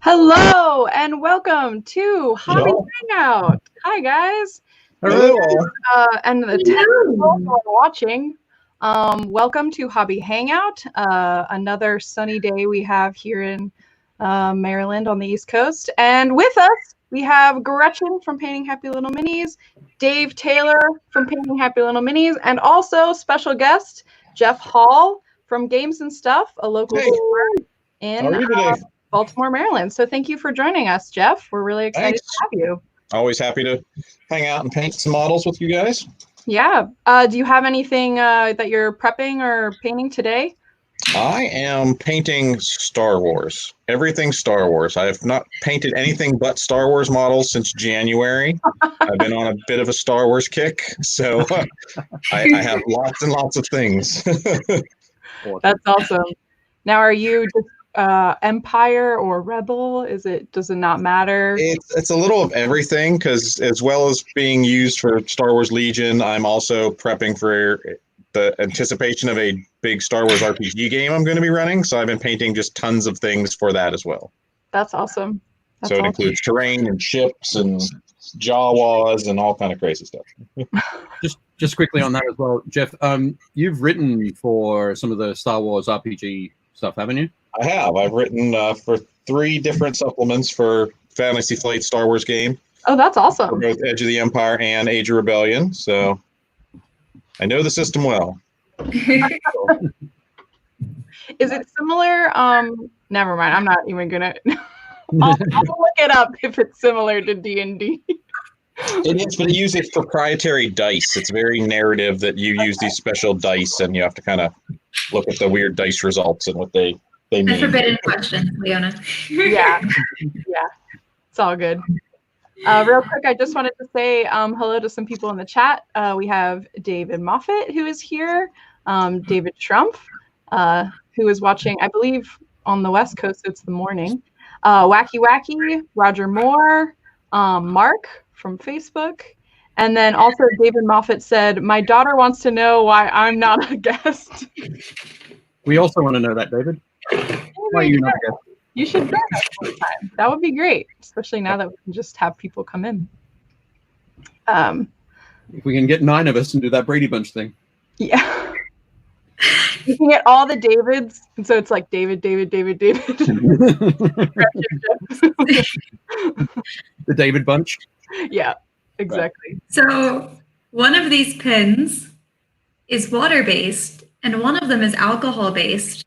Hello and welcome to Hobby Hangout. Hi guys. Hello. And the people who are watching, welcome to Hobby Hangout. Another sunny day we have here in Maryland on the East Coast. And with us, we have Gretchen from Painting Happy Little Minis, Dave Taylor from Painting Happy Little Minis, and also special guest Jeff Hall from Games and Stuff, a local store in Baltimore, Maryland. So thank you for joining us, Jeff. We're really excited to have you. Always happy to hang out and paint some models with you guys. Yeah. Do you have anything that you're prepping or painting today? I am painting Star Wars. Everything Star Wars. I have not painted anything but Star Wars models since January. I've been on a bit of a Star Wars kick, so I have lots and lots of things. That's awesome. Now, are you just Empire or Rebel? Does it not matter? It's a little of everything, because as well as being used for Star Wars Legion, I'm also prepping for the anticipation of a big Star Wars RPG game I'm going to be running. So I've been painting just tons of things for that as well. That's awesome. So it includes terrain and ships and Jawas and all kind of crazy stuff. just quickly on that as well, Jeff. You've written for some of the Star Wars RPG stuff, haven't you? I have. I've written for 3 different supplements for Fantasy Flight Star Wars game. Oh, that's awesome. For both Edge of the Empire and Age of Rebellion. So I know the system well. Is it similar? Never mind. I'm not even gonna. I'll look it up if it's similar to D&D. It is, but it uses proprietary dice. It's very narrative that you use these special dice, and you have to kind of look at the weird dice results and what they mean. A forbidden question, Leona. Yeah, it's all good. Real quick, I just wanted to say hello to some people in the chat. We have David Moffat, who is here, David Schrumpf, who is watching, I believe, on the West Coast, it's the morning, Wacky Wacky, Roger Moore, Mark from Facebook, and then also David Moffat said, "My daughter wants to know why I'm not a guest." We also want to know that, David. Why are you not a guest? You should join us sometime. That would be great, especially now that we can just have people come in. If we can get 9 of us and do that Brady Bunch thing. Yeah. You can get all the Davids, and so it's like David, David, David, David. The David Bunch? Yeah, exactly. Right. So one of these pins is water-based, and one of them is alcohol-based.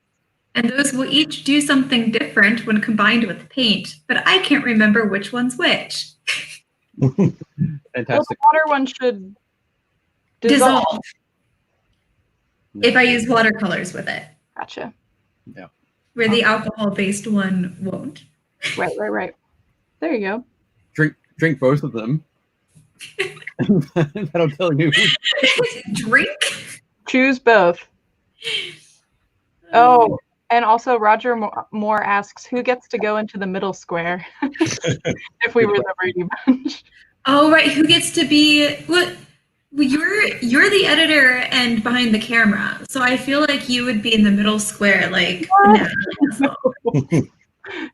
And those will each do something different when combined with paint, but I can't remember which one's which. Fantastic. Well, the water one should dissolve. If I use watercolors with it. Gotcha. Yeah. Where the alcohol-based one won't. Right. There you go. Drink both of them. That'll tell you. Drink? Choose both. Oh, and also Roger Moore asks, who gets to go into the middle square if we were the Brady Bunch? Oh, right. Who gets to be what? Well, you're the editor and behind the camera, so I feel like you would be in the middle square, like.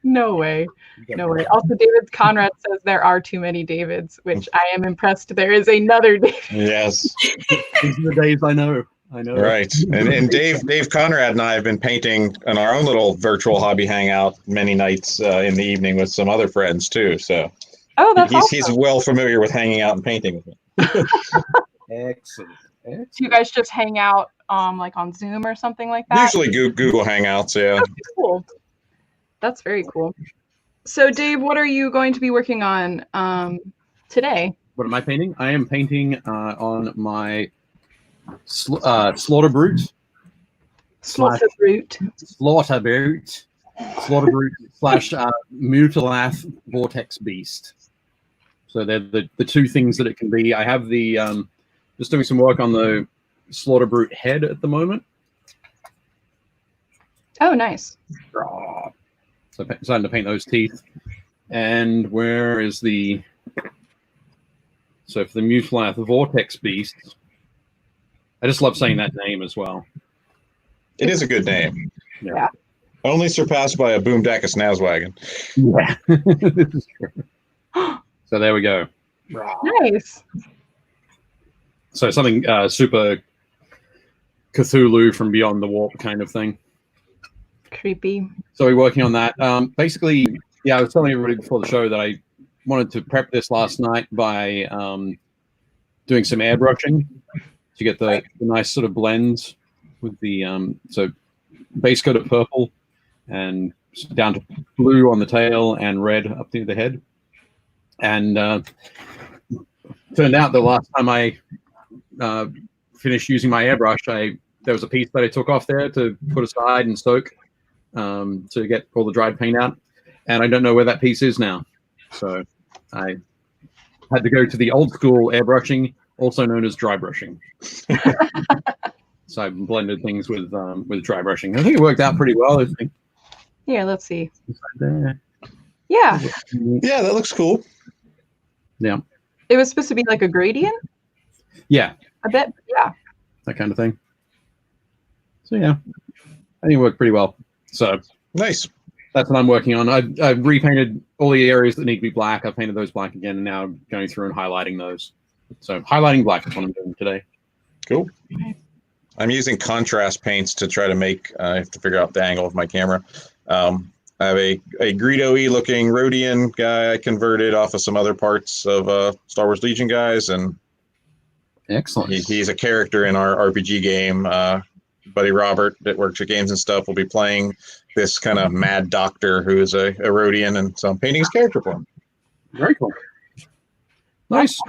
No way. Also, David Conrad says there are too many Davids, which I am impressed. There is another David. Yes. These are the days I know. Right. And Dave Conrad and I have been painting on our own little virtual hobby hangout many nights in the evening with some other friends too. So he's well familiar with hanging out and painting with me. Excellent. Do you guys just hang out like on Zoom or something like that? Usually Google Hangouts, yeah. That's cool. That's very cool. So Dave, what are you going to be working on today? What am I painting? I am painting on my Slaughter Brute slash Mutilath Vortex Beast. So they're the 2 things that it can be. I have the just doing some work on the Slaughter Brute head at the moment. Oh, nice. So deciding to paint those teeth. And where is the... So for the Mutilath Vortex Beast, I just love saying that name as well. It is a good name. Yeah. Only surpassed by a 𝙂𝙖𝙢𝙀𝙀 𝙀𝙀. Yeah. This is true. So there we go. Nice. So something super Cthulhu from Beyond the Warp kind of thing. Creepy. So we're working on that. Basically, yeah, I was telling everybody before the show that I wanted to prep this last night by doing some airbrushing to get the nice sort of blends with the so base coat of purple and down to blue on the tail and red up near the head. And turned out the last time I finished using my airbrush, there was a piece that I took off there to put aside and soak to get all the dried paint out, and I don't know where that piece is now. So I had to go to the old school airbrushing, also known as dry brushing. So I blended things with dry brushing. I think it worked out pretty well. I think. Yeah, let's see. There. Yeah. Yeah, that looks cool. Yeah. It was supposed to be like a gradient? Yeah. I bet. Yeah. That kind of thing. So yeah, I think it worked pretty well. So Nice. that's what I'm working on. I've repainted all the areas that need to be black. I've painted those black again, and now I'm going through and highlighting those. So highlighting black is what I'm doing today. Cool. I'm using contrast paints to try to make, I have to figure out the angle of my camera. I have a 𝙂𝙖𝙢𝙀𝙀 looking Rhodian guy I converted off of some other parts of Star Wars Legion guys, and Excellent. he's a character in our RPG game. Buddy Robert that works at Games and Stuff will be playing this kind of mad doctor who is a Rhodian, and so I'm painting his character for him. Very cool. Nice.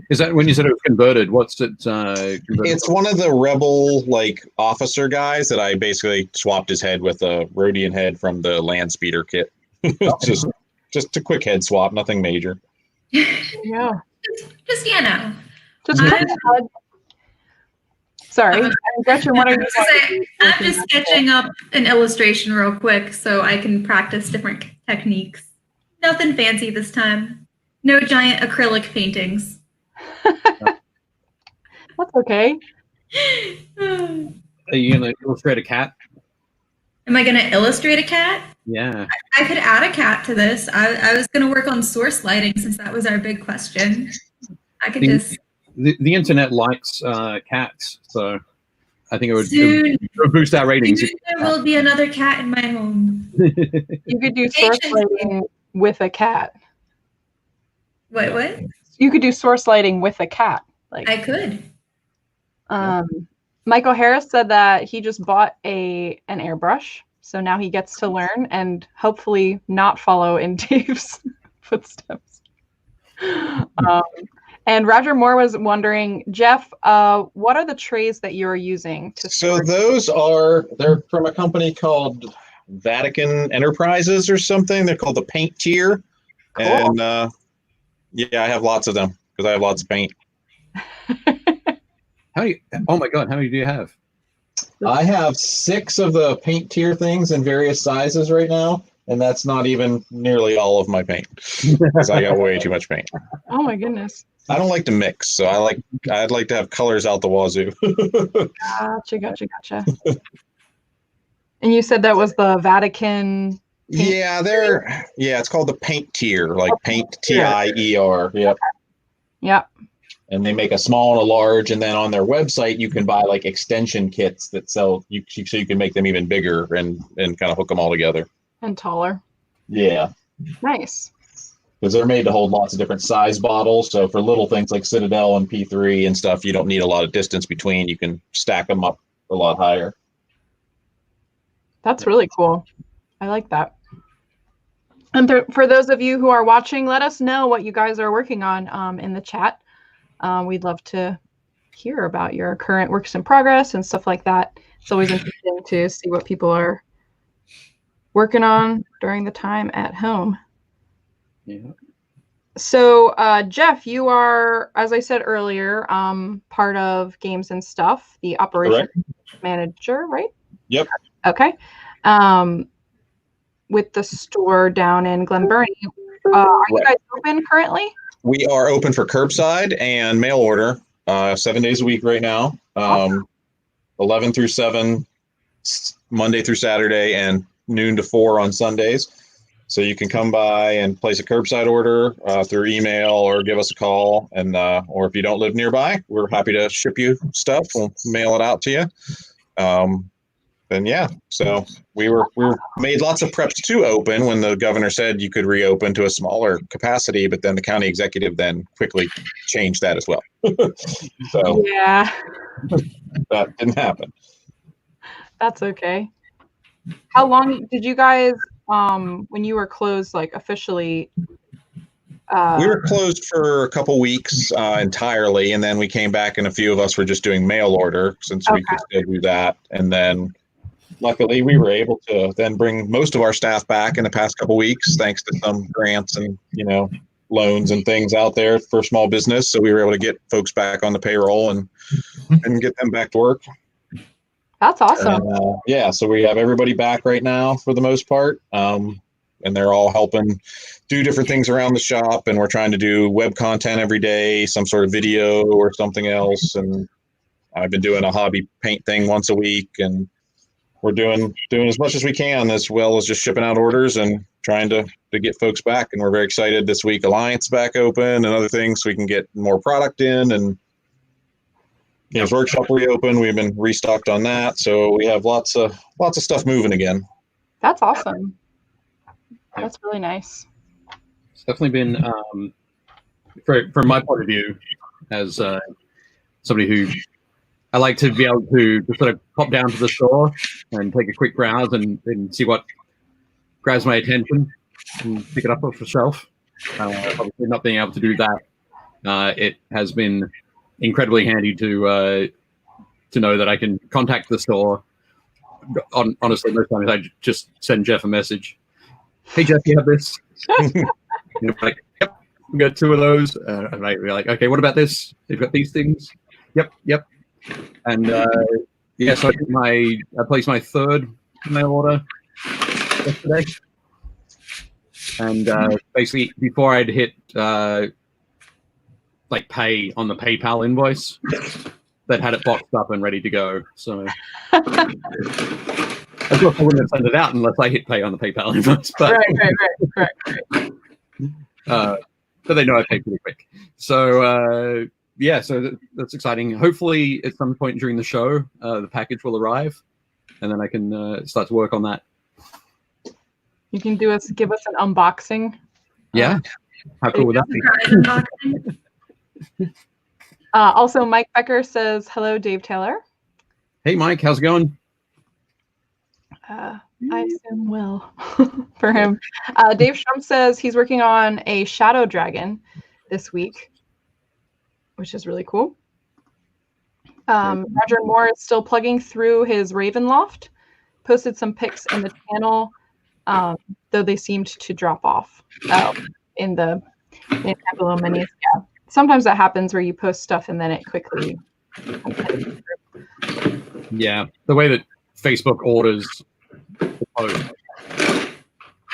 Is that when you said it was converted? What's it? Converted? It's one of the rebel officer guys that I basically swapped his head with a Rhodian head from the land speeder kit. just a quick head swap, nothing major. Yeah. Just you know. Just sorry. Gretchen, what are you doing? I'm just sketching up an illustration real quick so I can practice different techniques. Nothing fancy this time. No giant acrylic paintings. That's okay. Are you gonna illustrate a cat? Am I going to illustrate a cat? Yeah. I could add a cat to this. I was going to work on source lighting since that was our big question. I could just... The internet likes cats, so I think it would boost our ratings. Soon there will be another cat in my home. You could do source lighting with a cat. What? You could do source lighting with a cat. I could. Michael Harris said that he just bought an airbrush, so now he gets to learn and hopefully not follow in Dave's footsteps. And Roger Moore was wondering, Jeff, what are the trays that you're using to store? So they're from a company called Vatican Enterprises or something. They're called the Paint Tier. Cool. And yeah, I have lots of them because I have lots of paint. Oh my God, how many do you have? I have 6 of the Paint Tier things in various sizes right now, and that's not even nearly all of my paint because I got way too much paint. Oh my goodness. I don't like to mix, so I'd like to have colors out the wazoo. Gotcha. And you said that was the Vatican paint? Yeah, it's called the Paint Tier, like paint TIER. Yep. Yep. And they make a small and a large, and then on their website you can buy extension kits that sell so you can make them even bigger and kind of hook them all together. And taller. Yeah. Nice. Because they're made to hold lots of different size bottles. So for little things like Citadel and P3 and stuff, you don't need a lot of distance between. You can stack them up a lot higher. That's really cool. I like that. And for those of you who are watching, let us know what you guys are working on in the chat. We'd love to hear about your current works in progress and stuff like that. It's always interesting to see what people are working on during the time at home. Yeah. So, Jeff, you are, as I said earlier, part of Games and Stuff, the operations manager, right? Yep. Okay. With the store down in Glen Burnie. Are you guys open currently? We are open for curbside and mail order 7 days a week right now. Awesome. 11 through 7, Monday through Saturday, and noon to 4 on Sundays. So you can come by and place a curbside order through email or give us a call. And or if you don't live nearby, we're happy to ship you stuff. We'll mail it out to you. And yeah, so we were made lots of preps to open when the governor said you could reopen to a smaller capacity, but then the county executive then quickly changed that as well. So yeah, that didn't happen. that's okay. How long did you guys, when you were closed, like officially? We were closed for a couple weeks entirely, and then we came back, and a few of us were just doing mail order since we could still do that. And then luckily we were able to then bring most of our staff back in the past couple weeks, thanks to some grants and, loans and things out there for small business. So we were able to get folks back on the payroll and get them back to work. That's awesome. Yeah, so we have everybody back right now for the most part. And they're all helping do different things around the shop. And we're trying to do web content every day, some sort of video or something else. And I've been doing a hobby paint thing once a week, and we're doing as much as we can, as well as just shipping out orders and trying to get folks back. And we're very excited this week. Alliance back open and other things, so we can get more product in. And workshop reopened. We've been restocked on that, so we have lots of stuff moving again. That's awesome. That's really nice. It's definitely been, from my point of view, as somebody who I like to be able to just sort of pop down to the store and take a quick browse and see what grabs my attention and pick it up off the shelf. Obviously, not being able to do that, it has been incredibly handy to know that I can contact the store. Honestly, most times I just send Jeff a message. Hey, Jeff, you have this? Like, yep, we got 2 of those. And we're like, okay, what about this? They've got these things. Yep. And yeah, so I placed my 3rd mail order yesterday. And basically, before I'd hit like pay on the PayPal invoice, that had it boxed up and ready to go. So of course I wouldn't have sent it out unless I hit pay on the PayPal invoice. But, right. But they know I pay pretty quick. So yeah, so that's exciting. Hopefully at some point during the show, the package will arrive, and then I can start to work on that. You can give us an unboxing. Yeah. How cool would that be? Also, Mike Becker says, hello, Dave Taylor. Hey, Mike, how's it going? I assume well for him. Dave Schrum says he's working on a shadow dragon this week, which is really cool. Roger Moore is still plugging through his Ravenloft. Posted some pics in the channel, though they seemed to drop off in Tableau Minis. Yeah. Sometimes that happens where you post stuff and then it quickly. Yeah, the way that Facebook orders the post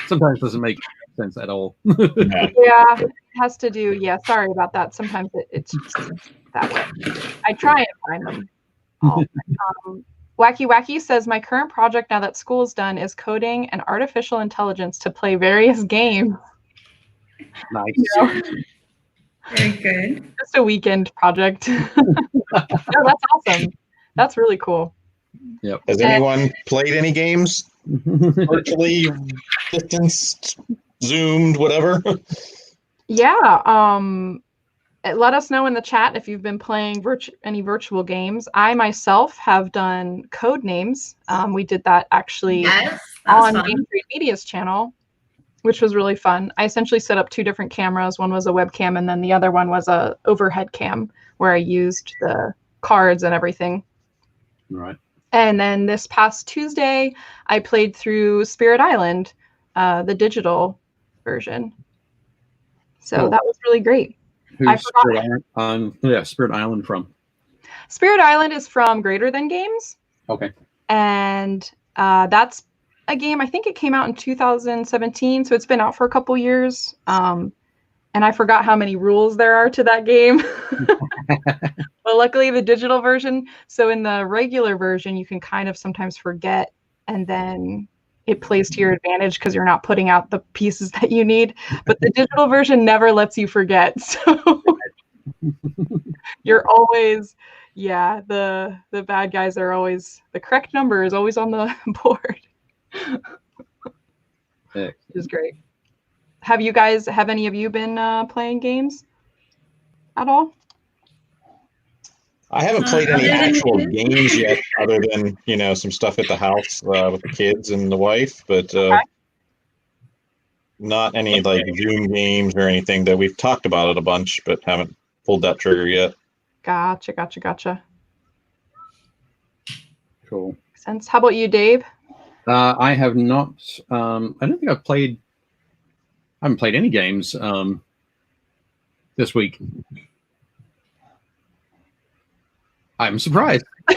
sometimes doesn't make sense at all. Yeah, it has to do. Yeah, sorry about that. Sometimes it's just that way. I try and find them. Wacky Wacky says, my current project now that school's done is coding and artificial intelligence to play various games. Nice. Very good. Just a weekend project. No, that's awesome. That's really cool. Yep. Has anyone played any games virtually, distanced, Zoomed, whatever? Yeah. Let us know in the chat if you've been playing any virtual games. I myself have done code names. We did that actually on Game Trade Media's channel, which was really fun. I essentially set up 2 different cameras. One was a webcam, and then the other one was a overhead cam where I used the cards and everything. Right. And then this past Tuesday, I played through Spirit Island, the digital version. So cool. That was really great. Who's Spirit Island from? Spirit Island is from Greater Than Games. Okay. And that's a game, I think it came out in 2017, so it's been out for a couple years. And I forgot how many rules there are to that game. But luckily the digital version, so in the regular version, you can kind of sometimes forget, and then it plays to your advantage because you're not putting out the pieces that you need. But the digital version never lets you forget. So you're always, yeah, the bad guys are always, the correct number is always on the board. Which is great. Have any of you been playing games at all? I haven't played any actual games yet, other than, you know, some stuff at the house with the kids and the wife, but not any like Zoom games or anything. That we've talked about it a bunch, but haven't pulled that trigger yet. Gotcha. Cool. Makes sense. How about you, Dave? I have not. I don't think I've played. I haven't played any games this week. I'm surprised. I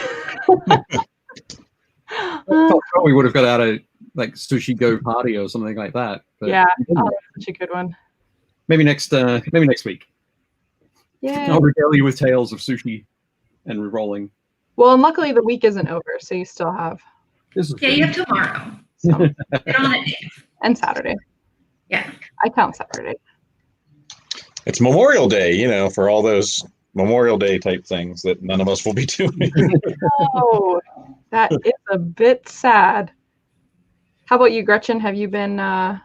thought we would have got out of like Sushi Go Party or something like that. But Yeah, that's such a good one. Maybe next week. Yeah. I'll regale you with tales of sushi and re-rolling. Well, and luckily the week isn't over, so you still have. Yeah, you have tomorrow. So. Get on it, Dave. And Saturday. Yeah. I count Saturday. It's Memorial Day, you know, for all those Memorial Day type things that none of us will be doing. Oh, that is a bit sad. How about you, Gretchen? Have you been? Have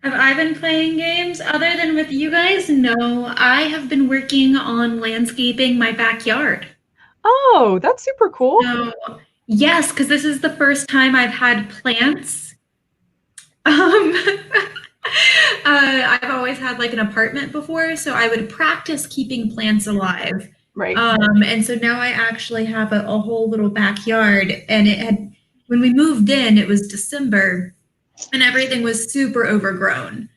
I been playing games other than with you guys? No, I have been working on landscaping my backyard. Oh, that's super cool. So, yes, because this is the first time I've had plants. I've always had like an apartment before, so I would practice keeping plants alive. Right. And so now I actually have a whole little backyard, and when we moved in, it was December, and everything was super overgrown.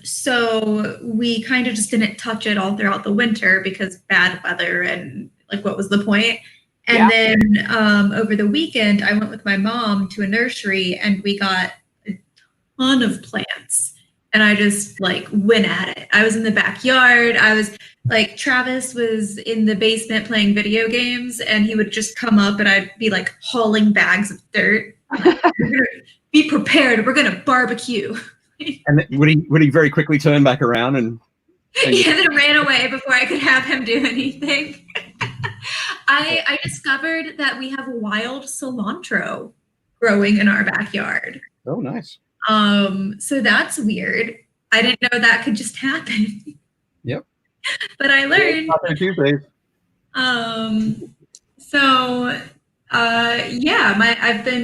So we kind of just didn't touch it all throughout the winter because bad weather and like, what was the point? And then over the weekend, I went with my mom to a nursery and we got a ton of plants. And I just like went at it. I was in the backyard. I was like, Travis was in the basement playing video games, and he would just come up and I'd be like hauling bags of dirt. Like, be prepared. We're going to barbecue. And would he very quickly turn back around and then ran away before I could have him do anything. I discovered that we have wild cilantro growing in our backyard. Oh, nice. So that's weird. I didn't know that could just happen. Yep. But I learned.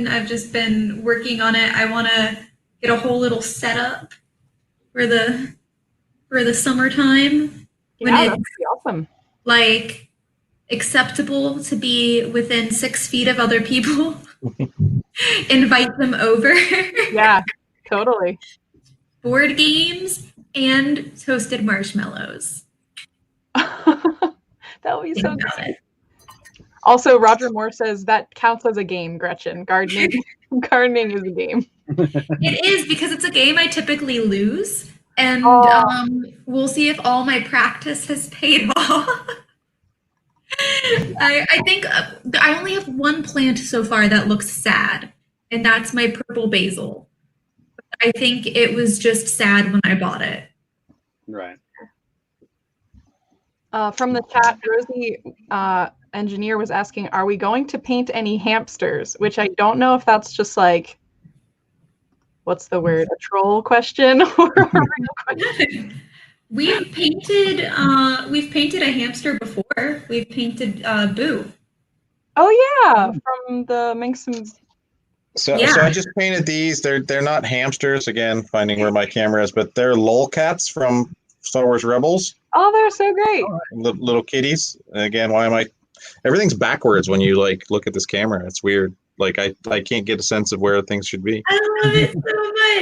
I've just been working on it. I want to get a whole little setup for the summertime. Yeah, that'd be awesome. Like acceptable to be within 6 feet of other people. Invite them over. Yeah, totally. Board games and toasted marshmallows. That would be so good. Also, Roger Moore says that counts as a game, Gretchen. Gardening is a game. It is, because it's a game I typically lose. And we'll see if all my practice has paid off. I think I only have one plant so far that looks sad, and that's my purple basil. I think it was just sad when I bought it. Right. From the chat, Rosie Engineer was asking, are we going to paint any hamsters? Which I don't know if that's just like, what's the word, a troll question or a real question? We've painted a hamster before. We've painted Boo. Oh yeah, from the Minx and So I just painted these. They're not hamsters, again, finding where my camera is, but they're lolcats from Star Wars Rebels. Oh, they're so great. Little kitties. And again, why am I? Everything's backwards when you like look at this camera. It's weird. Like I can't get a sense of where things should be. I love it so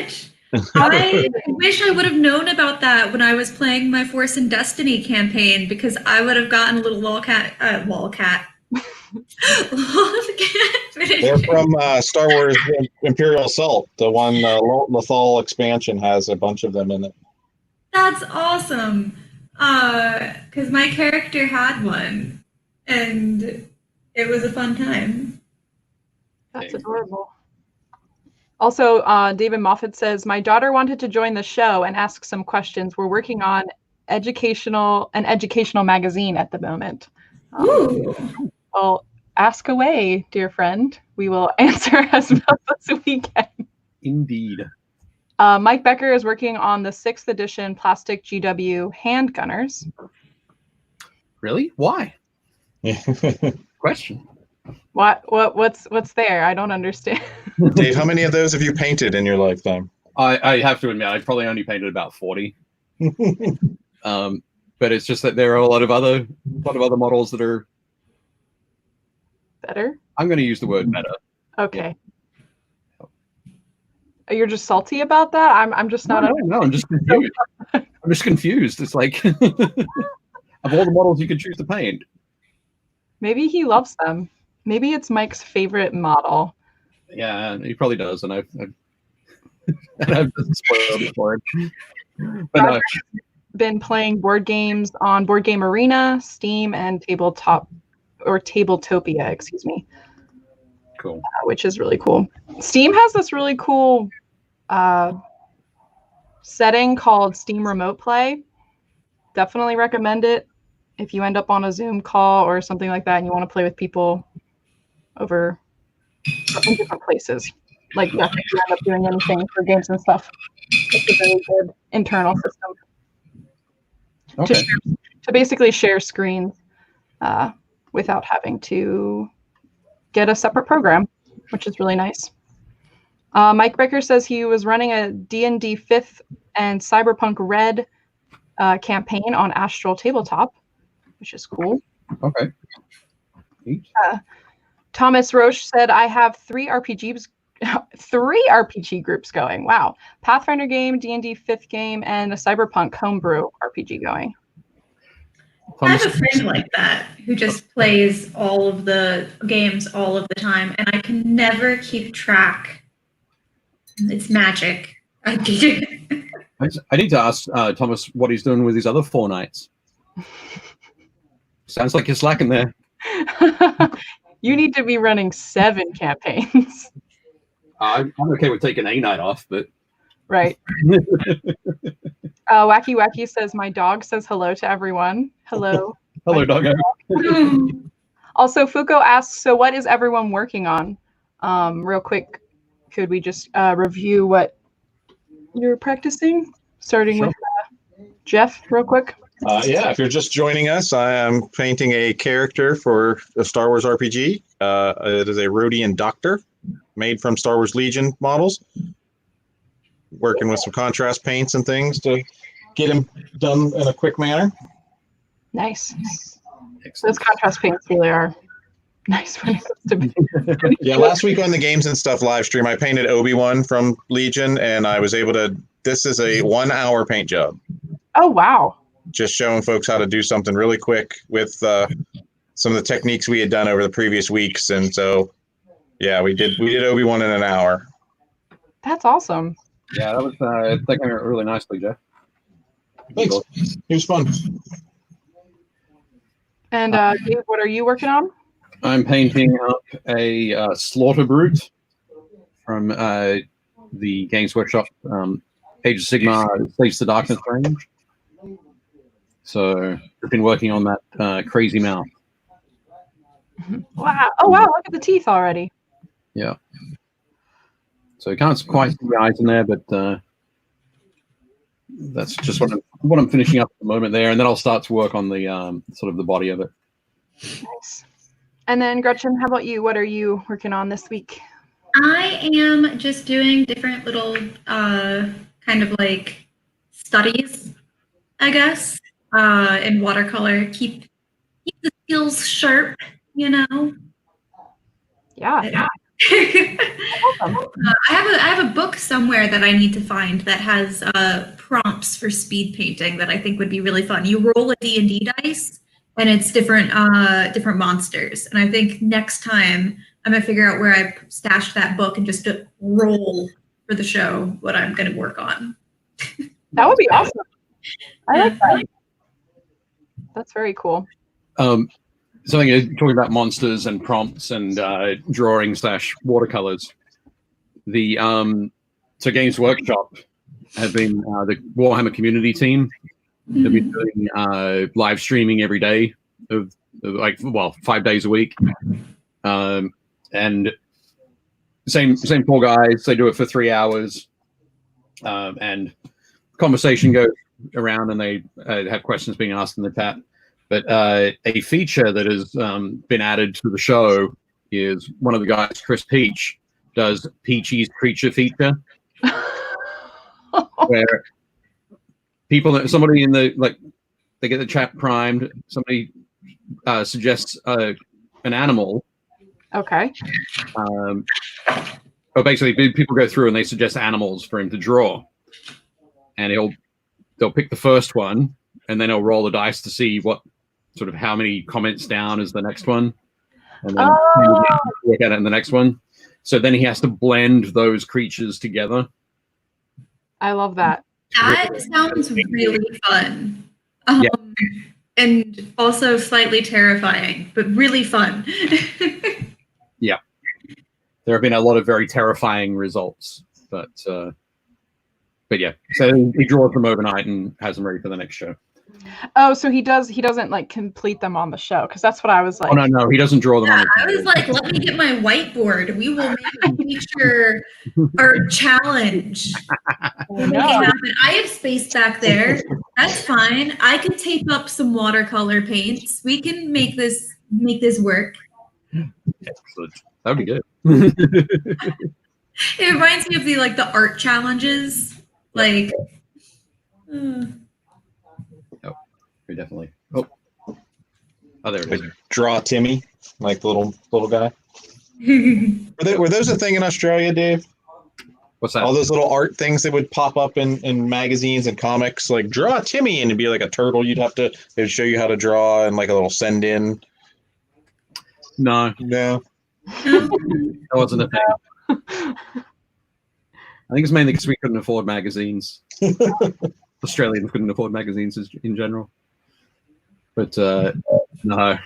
much. I wish I would have known about that when I was playing my Force and Destiny campaign, because I would have gotten a little lolcat. They're from Star Wars Imperial Assault. The one Lethal expansion has a bunch of them in it. That's awesome. Because my character had one, and it was a fun time. That's adorable. Also, David Moffat says, my daughter wanted to join the show and ask some questions. We're working on an educational magazine at the moment. Well, ask away, dear friend. We will answer as best as we can. Indeed. Mike Becker is working on the 6th edition plastic GW handgunners. Really? Why? Question. What's there? I don't understand. Dave, how many of those have you painted in your lifetime? I have to admit, I've probably only painted about 40. But it's just that there are a lot of other models that are better. I'm going to use the word better. Okay. You're just salty about that? I'm just not. No, I'm just confused. I'm just confused. It's like of all the models you could choose to paint. Maybe he loves them. Maybe it's Mike's favorite model. Yeah, he probably does, and I've spoiled it for him. But no. Been playing board games on Board Game Arena, Steam, and Tabletopia, excuse me. Cool. Which is really cool. Steam has this really cool setting called Steam Remote Play. Definitely recommend it if you end up on a Zoom call or something like that and you want to play with people over in different places. Like if you end up doing anything for games and stuff. It's a very good internal system. Okay. To basically share screens without having to get a separate program, which is really nice. Mike Becker says he was running a D&D 5th and Cyberpunk Red campaign on Astral Tabletop, which is cool. Okay. Thomas Roche said, I have 3 RPG groups going. Wow. Pathfinder game, D&D 5th game, and a Cyberpunk homebrew RPG going. I have a friend like that who just plays all of the games all of the time, and I can never keep track. It's magic. I need to ask Thomas what he's doing with his other 4 nights. Sounds like you're slacking there. You need to be running 7 campaigns. I'm okay with taking a night off, but right. Wacky Wacky says, my dog says hello to everyone. Hello. Hello, doggo. Also, Fuko asks, so what is everyone working on? Real quick, could we just review what you're practicing? Starting with Jeff, real quick. Yeah, if you're just joining us, I am painting a character for a Star Wars RPG. It is a Rhodian Doctor made from Star Wars Legion models. Working with some contrast paints and things to get him done in a quick manner. Nice. Those contrast paints really are nice when it comes to Yeah, last week on the Games and Stuff live stream, I painted Obi-Wan from Legion, and I was able to, this is a 1-hour paint job. Oh, wow. Just showing folks how to do something really quick with some of the techniques we had done over the previous weeks. And so, yeah, we did Obi-Wan in an hour. That's awesome. Yeah, that was that came out really nicely, Jeff. Thanks. It was fun. And Dave, what are you working on? I'm painting up a Slaughter Brute from the Games Workshop Age of Sigmar Saves the Darkness range. So I've been working on that crazy mouth. Wow. Oh, wow. Look at the teeth already. Yeah. So you can't quite see the eyes in there, but that's just what I'm finishing up at the moment there, and then I'll start to work on the sort of the body of it. Nice. And then Gretchen, how about you? What are you working on this week? I am just doing different little kind of like studies, I guess, in watercolor. Keep the skills sharp, you know. Yeah. Awesome. I have a book somewhere that I need to find that has prompts for speed painting that I think would be really fun. You roll a D&D dice, and it's different monsters. And I think next time I'm gonna figure out where I stashed that book and just roll for the show what I'm gonna work on. That would be awesome. I like that. That's very cool. Something talking about monsters and prompts and drawing / watercolors. The so Games Workshop have been the Warhammer community team. They've been doing live streaming every day of like 5 days a week, and same four guys. They do it for 3 hours, and conversation goes around, and they have questions being asked in the chat. But a feature that has been added to the show is one of the guys, Chris Peach, does Peachy's Creature feature, where somebody in the they get the chat primed. Somebody suggests an animal. Okay. But basically, people go through and they suggest animals for him to draw, and they'll pick the first one, and then he'll roll the dice to see how many comments down is the next one, and then work at it in the next one. So then he has to blend those creatures together. I love that. That sounds really fun. And also slightly terrifying, but really fun. Yeah. There have been a lot of very terrifying results, but yeah. So he draws them overnight and has them ready for the next show. Oh, so he doesn't like complete them on the show, because that's what I was like. Oh no, he doesn't draw them on the show. I was like, let me get my whiteboard. We will make a feature or challenge. I have space back there. That's fine. I can tape up some watercolor paints. We can make this work. Excellent. That would be good. It reminds me of the art challenges. Like We definitely. Oh, there it is. Draw Timmy, like the little guy. Were those a thing in Australia, Dave? What's that? All those little art things that would pop up in magazines and comics, like draw Timmy, and it'd be like a turtle. They'd show you how to draw, and like a little send in. No, that wasn't a thing. I think it's mainly because we couldn't afford magazines. Australians couldn't afford magazines in general. But no.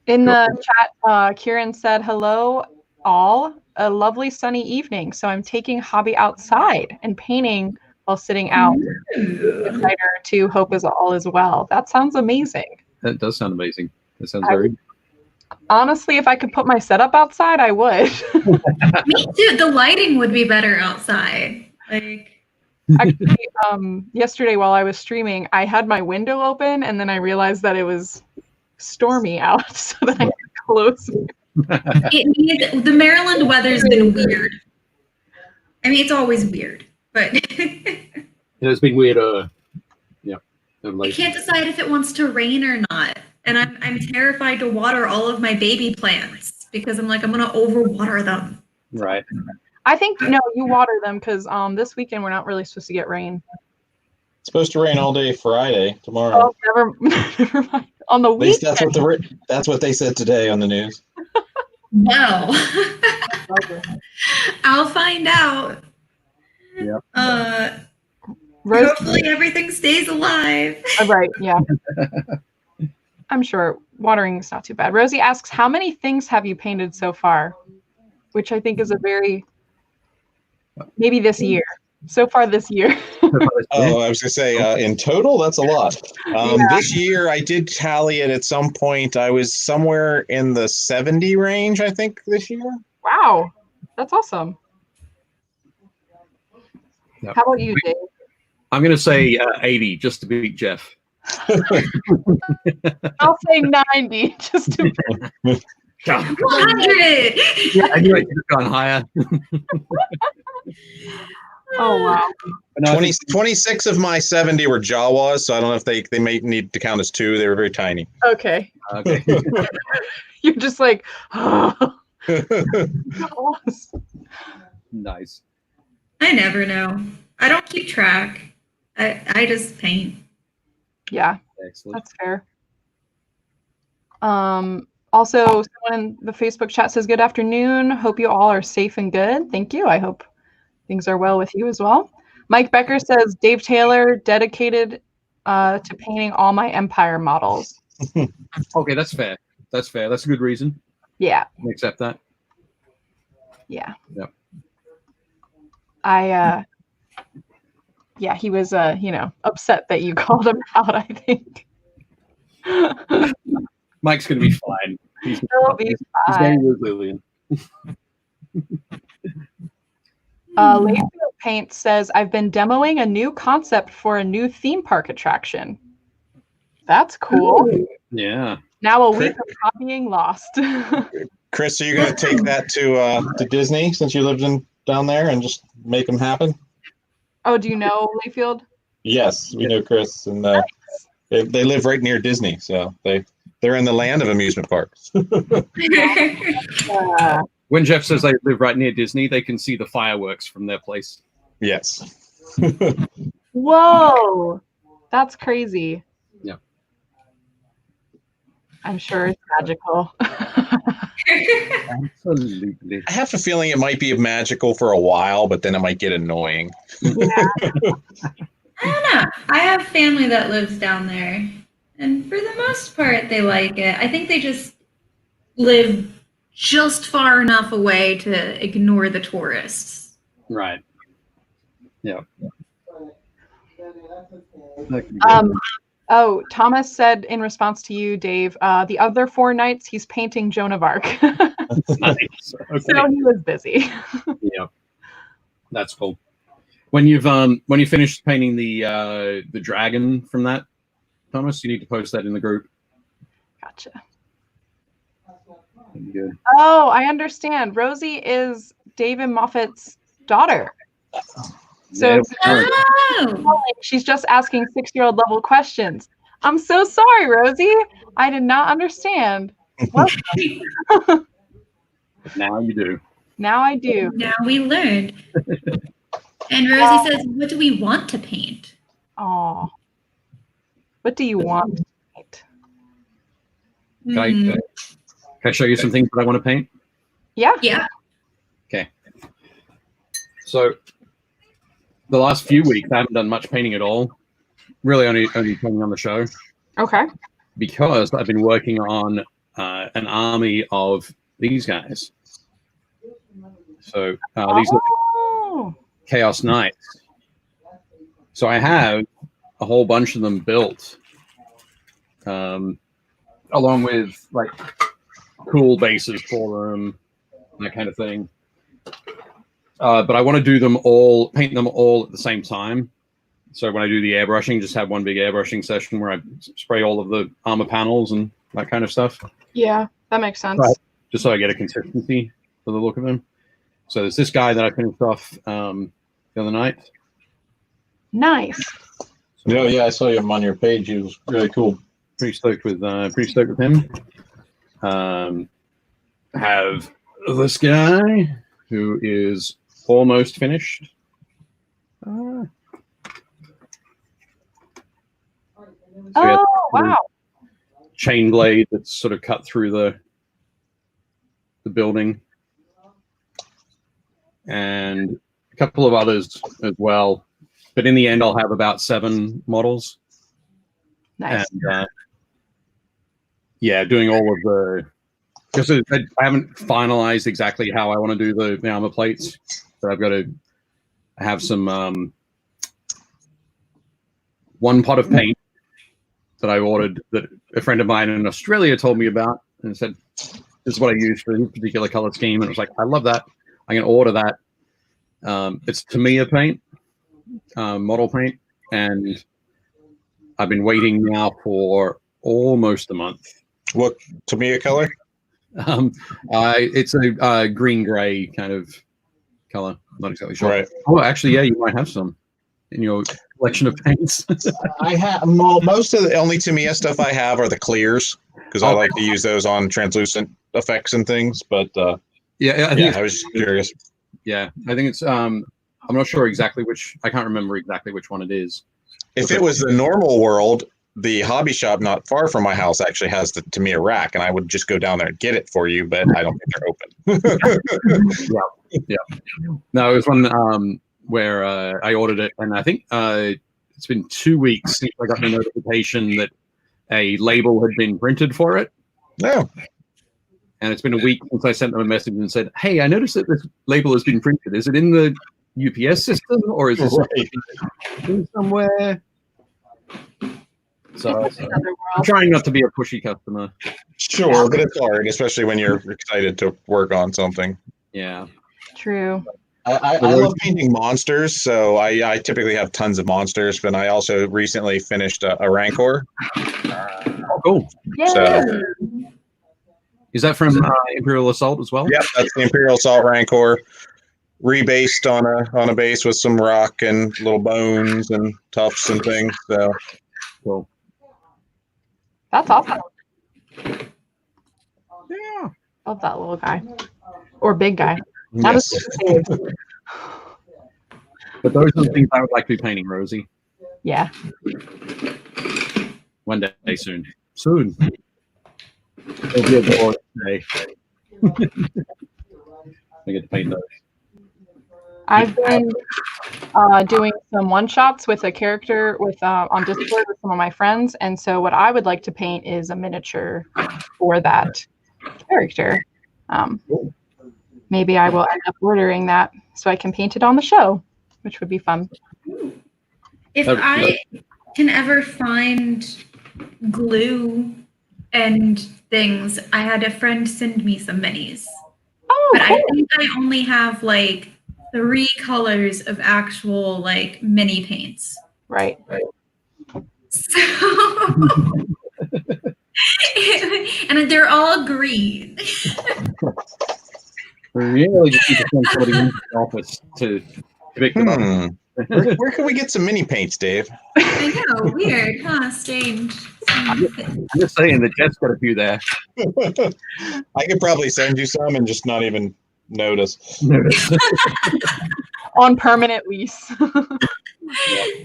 In the chat, Kieran said, "Hello, all. A lovely sunny evening. So I'm taking hobby outside and painting while sitting out. Writer to hope is all as well." That sounds amazing. That does sound amazing. That sounds very. Honestly, if I could put my setup outside, I would. Me too. The lighting would be better outside. Actually, yesterday while I was streaming, I had my window open, and then I realized that it was stormy out, so then I had to close it. The Maryland weather's been weird. I mean, it's always weird, but it's been weird. I can't decide if it wants to rain or not, and I'm terrified to water all of my baby plants because I'm gonna overwater them. Right. I think no, you water them because this weekend we're not really supposed to get rain. It's supposed to rain all day Friday tomorrow. Oh, never mind. On the weekend. That's what they said today on the news. Wow. I'll find out. Yep. Hopefully everything stays alive. Right, yeah. I'm sure watering is not too bad. Rosie asks, how many things have you painted so far? Which I think is maybe this year. So far this year. Oh, I was going to say, in total, that's a lot. This year, I did tally it at some point. I was somewhere in the 70 range, I think, this year. Wow. That's awesome. Yep. How about you, Dave? I'm going to say 80, just to beat Jeff. I'll say 90, just to 100! Yeah, I knew I could have gone higher. Oh, wow. 26 of my 70 were Jawas, so I don't know if they may need to count as 2. They were very tiny. Okay. You're just like, oh. Nice. I never know. I don't keep track. I just paint. Yeah. Excellent. That's fair. Also, someone in the Facebook chat says, good afternoon. Hope you all are safe and good. Thank you. I hope things are well with you as well. Mike Becker says, Dave Taylor, dedicated to painting all my Empire models. Okay, that's fair. That's fair. That's a good reason. Yeah. I accept that. Yeah. Yep. Yeah, he was, upset that you called him out, I think. Mike's going to be fine. He's fine. very resilient. Layfield Paint says, I've been demoing a new concept for a new theme park attraction. That's cool. Yeah. Now a week of copying lost. Chris, are you going to take that to Disney since you lived down there and just make them happen? Oh, do you know Layfield? Yes, we know Chris, and they live right near Disney, so they're in the land of amusement parks. When Jeff says they live right near Disney, they can see the fireworks from their place. Yes. Whoa, that's crazy. Yeah. I'm sure it's magical. Absolutely. I have a feeling it might be magical for a while, but then it might get annoying. Yeah. I don't know. I have family that lives down there, and for the most part, they like it. I think they just live just far enough away to ignore the tourists. Right. Yeah. Oh, Thomas said in response to you, Dave, the other 4 nights he's painting Joan of Arc. Nice. Okay. So he was busy. Yeah. That's cool. When you finish painting the dragon from that, Thomas, you need to post that in the group. Gotcha. Good. Oh, I understand. Rosie is David Moffat's daughter. So she's just asking 6-year-old level questions. I'm so sorry, Rosie. I did not understand. Now you do. Now I do. Now we learned. And Rosie says, what do we want to paint? Oh, what do you want to paint? Can I show you some things that I want to paint? Yeah. Yeah. Okay. So the last few weeks, I haven't done much painting at all. Really only painting on the show. Okay. Because I've been working on an army of these guys. So these are Chaos Knights. So I have a whole bunch of them built, along with like cool bases for them, that kind of thing. But I want to do them all, paint them all at the same time. So when I do the airbrushing, just have one big airbrushing session where I spray all of the armor panels and that kind of stuff. Yeah, that makes sense. Right. Just so I get a consistency for the look of them. So there's this guy that I finished off the other night. Nice. So, yeah, I saw him on your page. He was really cool. Pretty stoked with him. Have this guy who is almost finished. Oh, wow. Chain blade that's sort of cut through the building. And a couple of others as well. But in the end, I'll have about 7 models. Nice. And yeah, doing all of the... Because I haven't finalized exactly how I want to do the armor plates. But I've got to have some... one pot of paint that I ordered that a friend of mine in Australia told me about. And said, this is what I use for this particular color scheme. And I was like, I love that. I'm going to order that. It's Tamiya paint, model paint, and I've been waiting now for almost a month. What Tamiya color? It's a green-gray kind of color. I'm not exactly sure. Right. Oh, actually, yeah, you might have some in your collection of paints. I have most of the only Tamiya stuff I have are the clears because I like to use those on translucent effects and things. But I was just curious. Yeah, I think it's. I'm not sure exactly which. I can't remember exactly which one it is. If it was the normal world, the hobby shop not far from my house actually has the Tamiya rack, and I would just go down there and get it for you. But I don't think they're open. Yeah. No, it was one where I ordered it, and I think it's been 2 weeks since I got the notification that a label had been printed for it. No. and it's been a week since I sent them a message and said, "Hey, I noticed that this label has been printed. Is it in the UPS system, or is this somewhere?" So I'm trying not to be a pushy customer. Sure, but it's hard, especially when you're excited to work on something. Yeah. True. I love painting monsters, so I typically have tons of monsters, but I also recently finished a Rancor. Oh, cool. Yay. So, is that from Imperial Assault as well? yep, that's the Imperial Assault Rancor, rebased on a base with some rock and little bones and tufts and things. So cool. That's awesome. Yeah. Love that little guy. Or big guy. yes. But those are the things I would like to be painting, Rosie. Yeah. One day soon. Soon. It'll be a board day. I get to paint those. I've been doing some one-shots with a character with on Discord with some of my friends, and so what I would like to paint is a miniature for that character. Maybe I will end up ordering that so I can paint it on the show, which would be fun. If I can ever find glue and things, I had a friend send me some minis. Oh, but cool. I think I only have like 3 colors of actual like mini paints. Right. So and they're all green. Really just need to send somebody into the office to pick them up. Where can we get some mini paints, Dave? I know, weird, huh? Strange. I'm just saying that Jeff's got a few there. I could probably send you some and just not even notice. On permanent lease.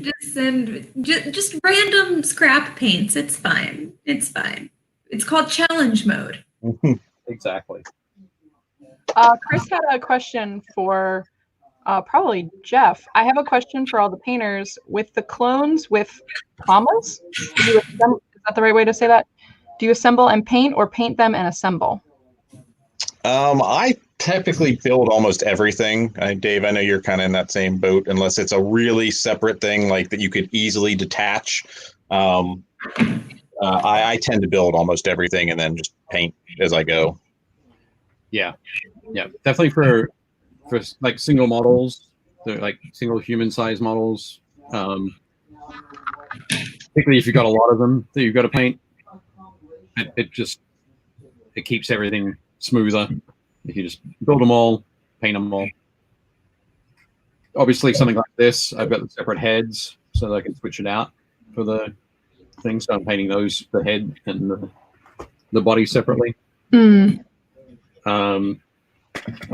Just send just random scrap paints. It's fine. It's fine. It's called challenge mode. Exactly. Chris had a question for probably Jeff. I have a question for all the painters. With the clones with commas, is that the right way to say that? Do you assemble and paint, or paint them and assemble? I typically build almost everything. Dave, I know you're kind of in that same boat, unless it's a really separate thing like that you could easily detach. I tend to build almost everything and then just paint as I go. Yeah, definitely for like single models, like single human-sized models. Particularly if you've got a lot of them that you've got to paint, it keeps everything smoother if you just build them all, paint them all. Obviously, something like this, I've got the separate heads so that I can switch it out for the things. So I'm painting those, the head and the body separately.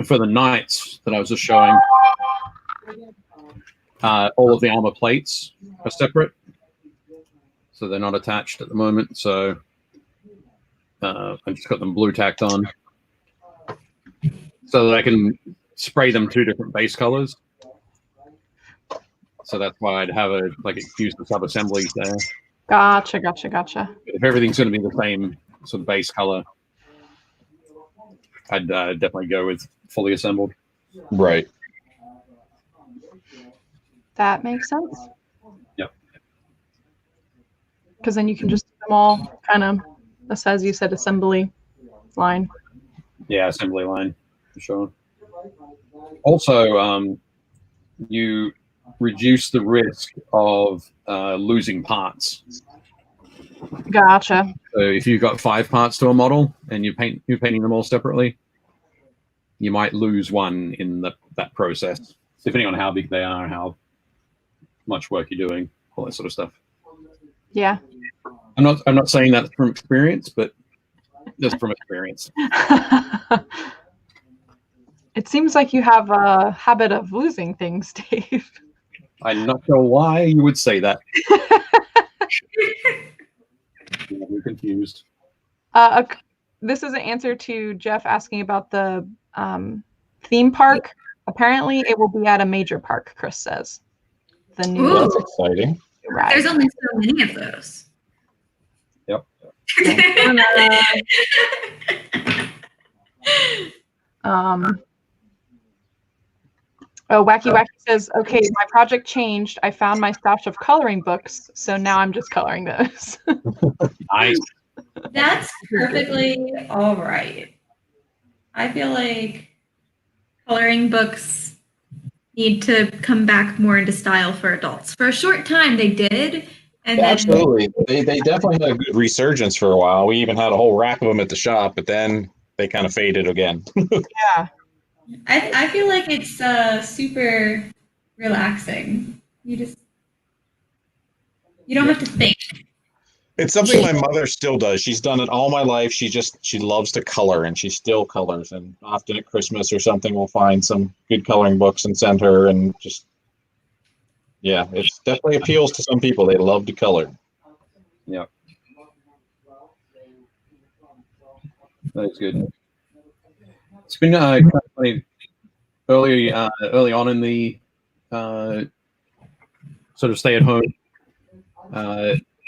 For the knights that I was just showing, all of the armor plates are separate, so they're not attached at the moment. So I've just got them blue tacked on, so that I can spray them 2 different base colors. So that's why I'd have use the sub assemblies there. Gotcha. If everything's going to be the same sort of base color, I'd definitely go with fully assembled. Right. That makes sense. Yep. Because then you can just do them all kind of, as you said, assembly line. Yeah, assembly line, for sure. Also, you reduce the risk of losing parts. Gotcha. So if you've got 5 parts to a model and you're painting them all separately, you might lose one in that process, depending on how big they are, how much work you're doing, all that sort of stuff. Yeah. I'm not saying that from experience, but just from experience. It seems like you have a habit of losing things, Dave. I'm not sure why you would say that. I'm confused. This is an answer to Jeff asking about the theme park. Apparently, it will be at a major park, Chris says. The new. That's exciting. Ride. There's only so many of those. Yep. Oh, Wacky Wacky says, okay, my project changed. I found my stash of coloring books, so now I'm just coloring those. Nice. That's perfectly all right. I feel like coloring books need to come back more into style for adults. For a short time, they did. And then, Absolutely. They definitely had a good resurgence for a while. We even had a whole rack of them at the shop, but then they kind of faded again. Yeah. I feel like it's super relaxing. You don't have to think. It's something my mother still does. She's done it all my life. She loves to color, and she still colors. And often at Christmas or something, we'll find some good coloring books and send her. And just, yeah, it definitely appeals to some people. They love to color. Yeah. That's good. It's been kind of funny. Early on in the sort of stay-at-home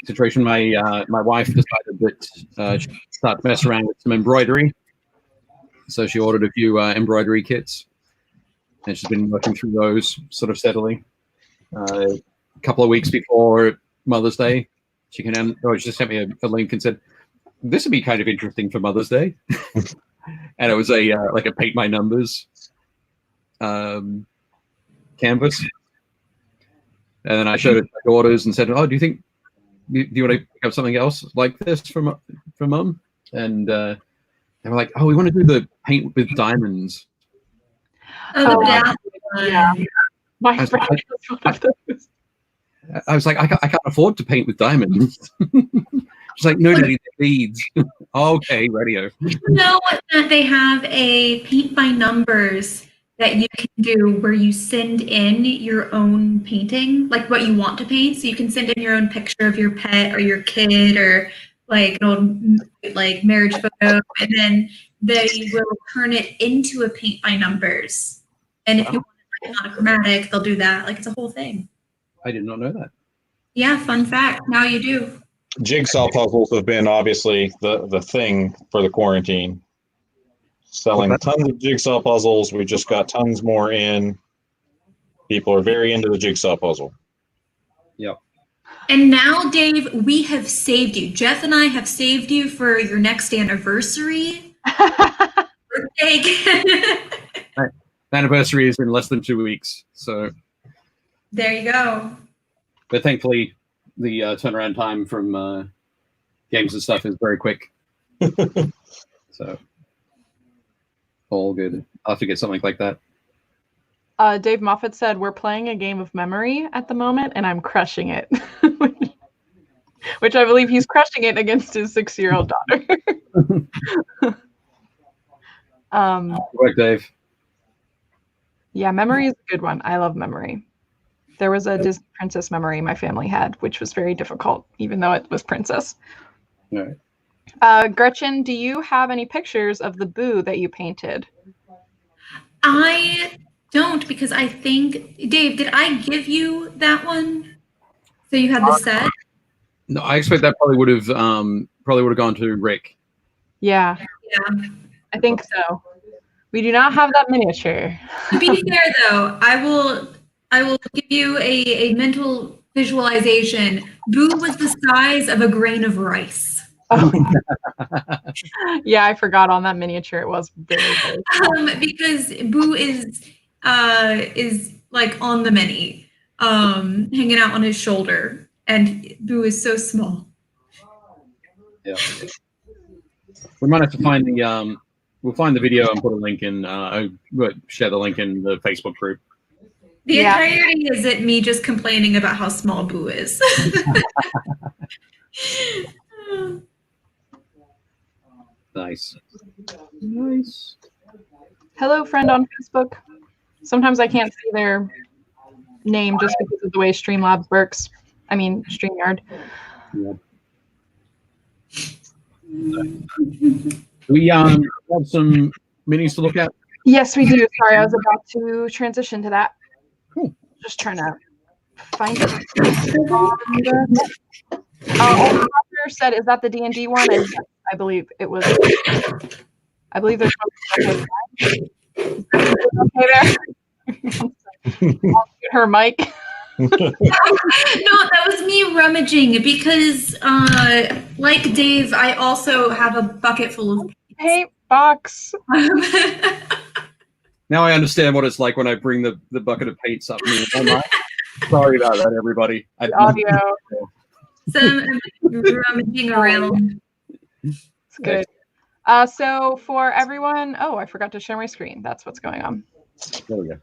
situation, my wife decided that she'd start to mess around with some embroidery. So she ordered a few embroidery kits, and she's been working through those sort of steadily. A couple of weeks before Mother's Day, she just sent me a link and said, "This would be kind of interesting for Mother's Day." And it was a like a paint by numbers canvas. And then I showed it to my daughters and said, "Oh, do you want to pick up something else like this from Mum?" And they were like, "Oh, we want to do the paint with diamonds." Oh, yeah. My friend was one of those. I was like, I can't afford to paint with diamonds. She's like, "No, Daddy, they're beads." Okay, radio. You know that they have a paint by numbers that you can do where you send in your own painting, like what you want to paint. So you can send in your own picture of your pet or your kid or like an old like marriage photo, and then they will turn it into a paint by numbers. And if you want it like monochromatic, they'll do that. Like it's a whole thing. I did not know that. Yeah, fun fact. Now you do. Jigsaw puzzles have been obviously the thing for the quarantine. Selling tons of jigsaw puzzles. We just got tons more in. People are very into the jigsaw puzzle. Yep. And now, Dave, we have saved you. Jeff and I have saved you for your next anniversary. Birthday. Right. The anniversary is in less than 2 weeks. So There you go. But thankfully, the turnaround time from games and stuff is very quick. So all good. I'll have to get something like that. Dave Moffat said, "We're playing a game of memory at the moment, and I'm crushing it." Which I believe he's crushing it against his 6-year-old daughter. Work, Dave. Yeah, memory is a good one. I love memory. There was a Disney princess memory my family had, which was very difficult, even though it was princess. All right. Gretchen, do you have any pictures of the Boo that you painted? I don't, because I think, Dave, did I give you that one? So you had the set? No, I expect that probably would have gone to Rick. Yeah. Yeah. I think so. We do not have that miniature. To be fair, though, I will give you a mental visualization. Boo was the size of a grain of rice. Oh. Yeah, I forgot on that miniature. It was very big. Because Boo is like on the mini, hanging out on his shoulder, and Boo is so small. Yeah. We might have to find the we'll find the video and put a link in. We'll share the link in the Facebook group. The entirety is it me just complaining about how small Boo is. Nice. Nice. Hello, friend on Facebook. Sometimes I can't see their name just because of the way Streamlabs works. I mean, StreamYard. Yeah. We have some minis to look at. Yes, we do. Sorry, I was about to transition to that. Cool. Just trying to find it. Oliver said, "Is that the D&D one?" And I believe it was. I believe there's one. Okay there. I'll shoot her mic. No, that was me rummaging because, like Dave, I also have a bucket full of Paint box. Now I understand what it's like when I bring the bucket of paints up. Sorry about that, everybody. The audio. Some rummaging around. It's good. So for everyone, oh, I forgot to share my screen. That's what's going on. There we go.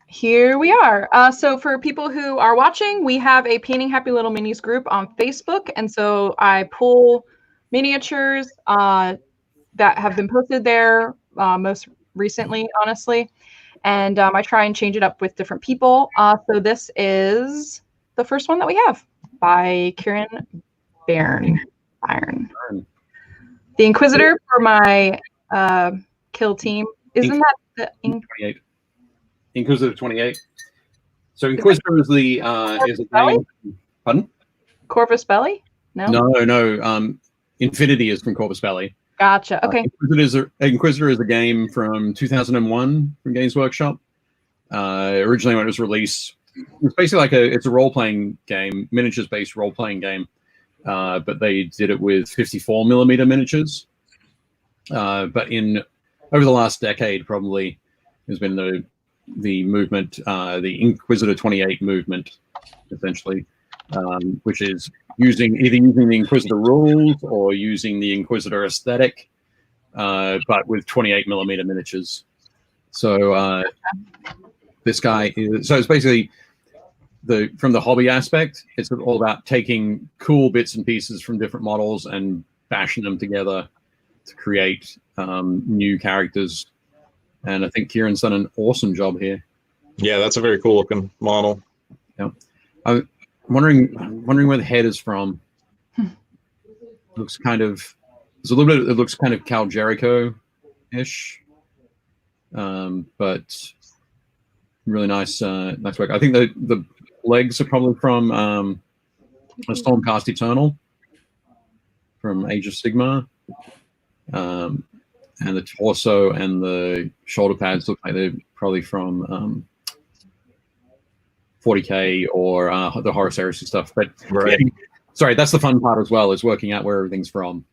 Here we are. So for people who are watching, we have a Painting Happy Little Minis group on Facebook. And so I pull miniatures that have been posted there most recently, honestly. And I try and change it up with different people. So this is the first one that we have by Kieran Byrne. The Inquisitor for my kill team. Isn't that the 28? Inquisitor 28. So Inquisitor is the is a game. Pardon? Corvus Belli? No. No. Infinity is from Corvus Belli. Gotcha. Okay. Inquisitor is a game from 2001 from Games Workshop. Originally, when it was released, it was basically like it's a role-playing game, miniatures-based role-playing game, but they did it with 54mm miniatures. But over the last decade, probably, there's been the movement, the Inquisitor 28 movement, essentially, which is either using the Inquisitor rules or using the Inquisitor aesthetic, but with 28mm miniatures. So this guy so it's basically from the hobby aspect, it's all about taking cool bits and pieces from different models and bashing them together to create new characters. And I think Kieran's done an awesome job here. Yeah, that's a very cool looking model. Yeah, I'm wondering where the head is from. Looks kind of. There's a little bit. It looks kind of Cal Jericho-ish, but really nice, nice work. I think the legs are probably from a Stormcast Eternal from Age of Sigmar. And the torso and the shoulder pads look like they're probably from 40K or the Horus Heresy stuff. But right. Sorry, that's the fun part as well, is working out where everything's from.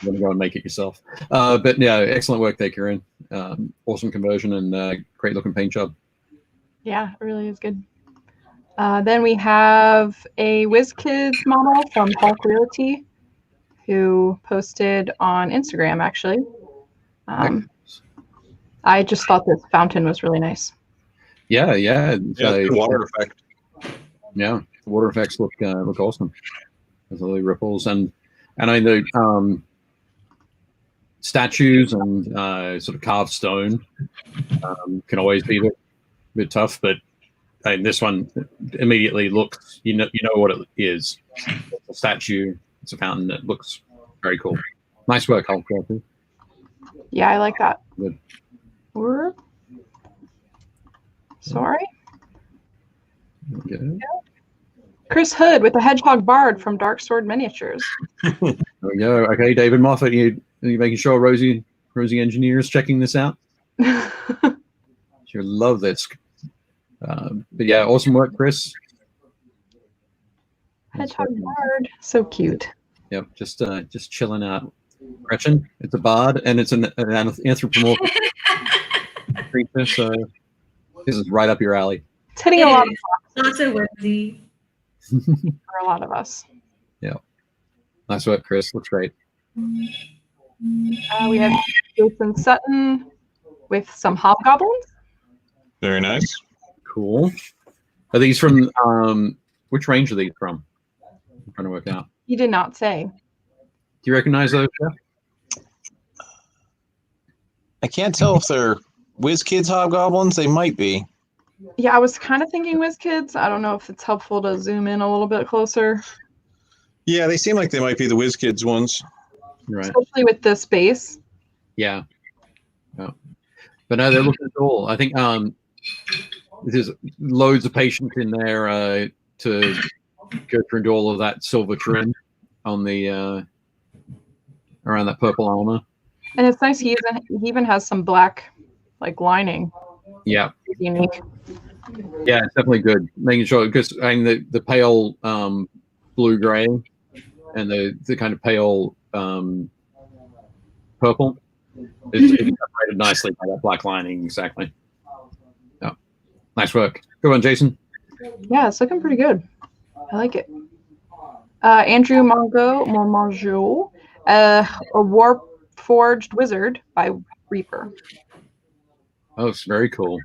You're gonna go and make it yourself. But yeah, excellent work there, Kieran. Awesome conversion and great looking paint job. Yeah, it really is good. Then we have a WizKids model from Hulk Realty, who posted on Instagram, actually. I just thought this fountain was really nice. Yeah. The water effect. Yeah, the water effects look awesome. There's all the ripples and I know statues and sort of carved stone can always be a bit tough, but this one immediately looks you know what it is. It's a statue. It's a fountain that looks very cool. Nice work, Hulk. Yeah, I like that. Good. Sorry. Okay. Chris Hood with the Hedgehog Bard from Dark Sword Miniatures. There we go. Okay, David Moffat, you making sure Rosie Engineer is checking this out? She'll love this. But yeah, awesome work, Chris. Hedgehog Bard, so cute. Yep, just chilling out. Gretchen, it's a bard and it's an anthropomorphic creature, so this is right up your alley. It's hitting a lot of boxes. Also whimsy. For a lot of us. Yeah. Nice work, Chris. Looks great. We have Jason Sutton with some hobgoblins. Very nice. Cool. Are these from which range are these from? I'm trying to work out. He did not say. Do you recognize those, Jeff? I can't tell if they're WizKids hobgoblins. They might be. Yeah, I was kind of thinking WizKids. I don't know if it's helpful to zoom in a little bit closer. Yeah, they seem like they might be the WizKids ones. Right. Especially with this base. Yeah. But no, they're looking cool. I think there's loads of patience in there to go through all of that silver trim on the around that purple armor. And it's nice. He even has some black, like, lining. Yeah. It's unique. Yeah, it's definitely good. Making sure, because I mean the pale blue gray and the kind of pale purple is separated nicely by that black lining. Exactly. Yeah. Nice work. Good one, Jason. Yeah, it's looking pretty good. I like it. Andrew Mongeau, a Warforged Wizard by Reaper. Oh, it's very cool.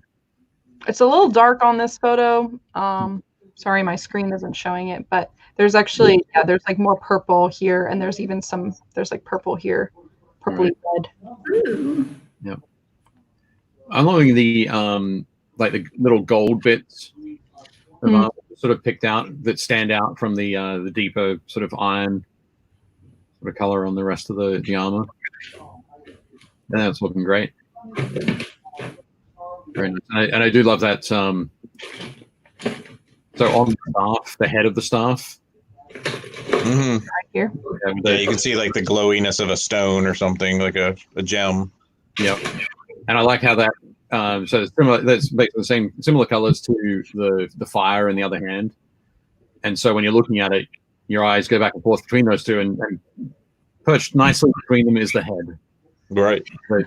It's a little dark on this photo. Sorry, my screen isn't showing it, but there's actually, there's like more purple here, and there's even there's like purple here, purpley red. Ooh. Yep. I'm loving the like the little gold bits of sort of picked out that stand out from the deeper sort of iron sort of color on the rest of the armor. And that's looking great. Very nice. And I do love that. So on the staff, the head of the staff. Mm-hmm. Right here. Yeah, you can see like the glowiness of a stone or something, like a gem. Yep. And I like how that. So it's similar. That's basically similar colors to the fire in the other hand. And so when you're looking at it, your eyes go back and forth between those two, and perched nicely between them is the head. Right. But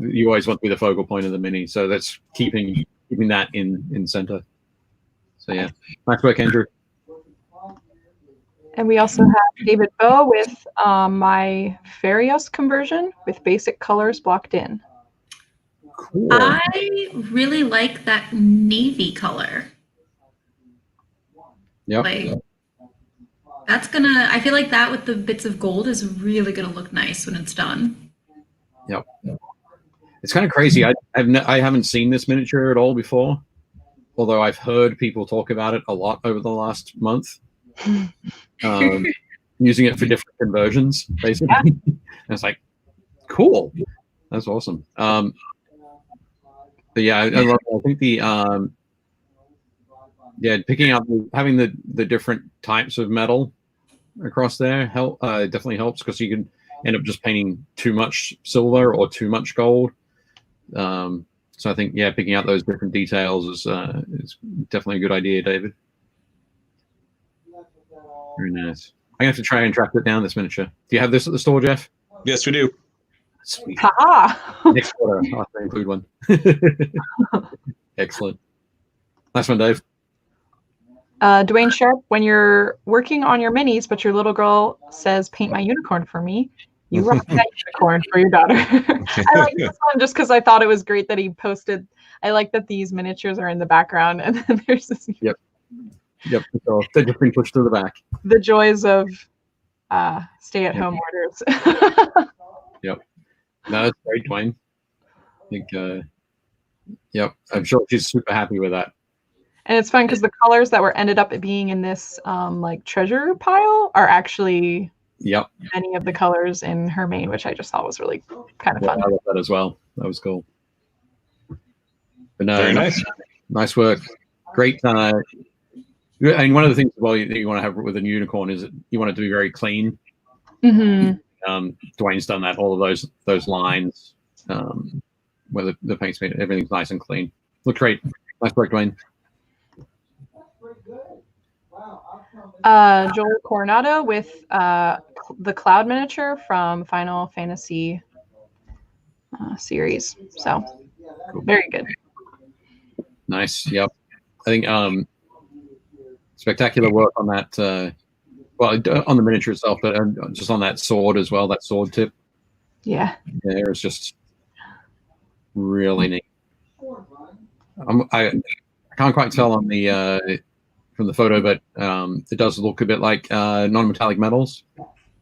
you always want to be the focal point of the mini, so that's keeping that in center. So yeah, nice work, Andrew. And we also have David Bow with my Farios conversion with basic colors blocked in. Cool. I really like that navy color. Yep. Like, that's gonna, I feel like that with the bits of gold is really gonna look nice when it's done. Yep. It's kind of crazy. I haven't seen this miniature at all before, although I've heard people talk about it a lot over the last month, using it for different conversions, basically. Yeah. And it's like, cool. That's awesome. But yeah, I think the picking up, having the different types of metal across there definitely helps, because you can end up just painting too much silver or too much gold. So I think picking out those different details is definitely a good idea, David. Very nice. I'm gonna have to try and track it down, this miniature. Do you have this at the store, Jeff? Yes, we do. Sweet. Haha. Next quarter, I'll have to include one. Excellent. Nice one, Dave. Dwayne Sharp, when you're working on your minis, but your little girl says, "Paint my unicorn for me," you rock that unicorn for your daughter. I like this one just because I thought it was great that he posted. I like that these miniatures are in the background, and then there's this. Yep. So they're just being pushed to the back. The joys of stay-at-home orders. Yep. No, that's great, Dwayne. I think. Yep. I'm sure she's super happy with that. And it's fun because the colors that were ended up being in this like treasure pile are actually many of the colors in her main, which I just thought was really kind of fun. I love that as well. That was cool. But no, very nice. Nice work. Great. And one of the things that you want to have with a unicorn is that you want it to be very clean. Mm-hmm. Dwayne's done that. All of those lines, where the paint's made, everything's nice and clean. Look great. Nice work, Dwayne. Joel Coronado with the cloud miniature from Final Fantasy series. So Cool. very good. Nice. Yep. I think spectacular work on that. On the miniature itself, but just on that sword as well. That sword tip. Yeah. There is just really neat. I can't quite tell on the from the photo, but it does look a bit like non-metallic metals,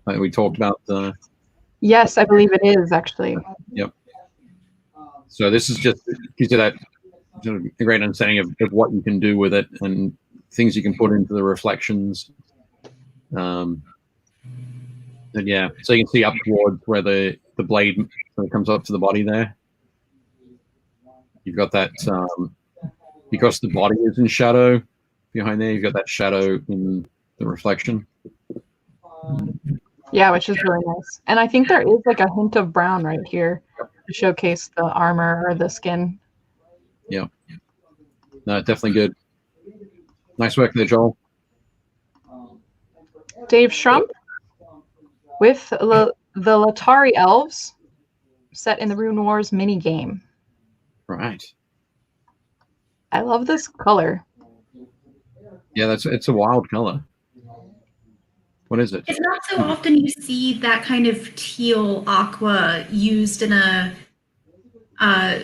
like we talked about. Yes, I believe it is actually. Yep. So this is just gives you that a great understanding of what you can do with it and things you can put into the reflections. And yeah, so you can see up towards where the blade sort of comes up to the body there. You've got that because the body is in shadow behind there. You've got that shadow in the reflection. Yeah, which is really nice. And I think there is like a hint of brown right here to showcase the armor or the skin. Yeah. No, definitely good. Nice work there, Joel. Dave Schrump with the Latari Elves set in the Rune Wars mini game. Right. I love this color. Yeah, it's a wild color. What is it? It's not so often you see that kind of teal aqua used in a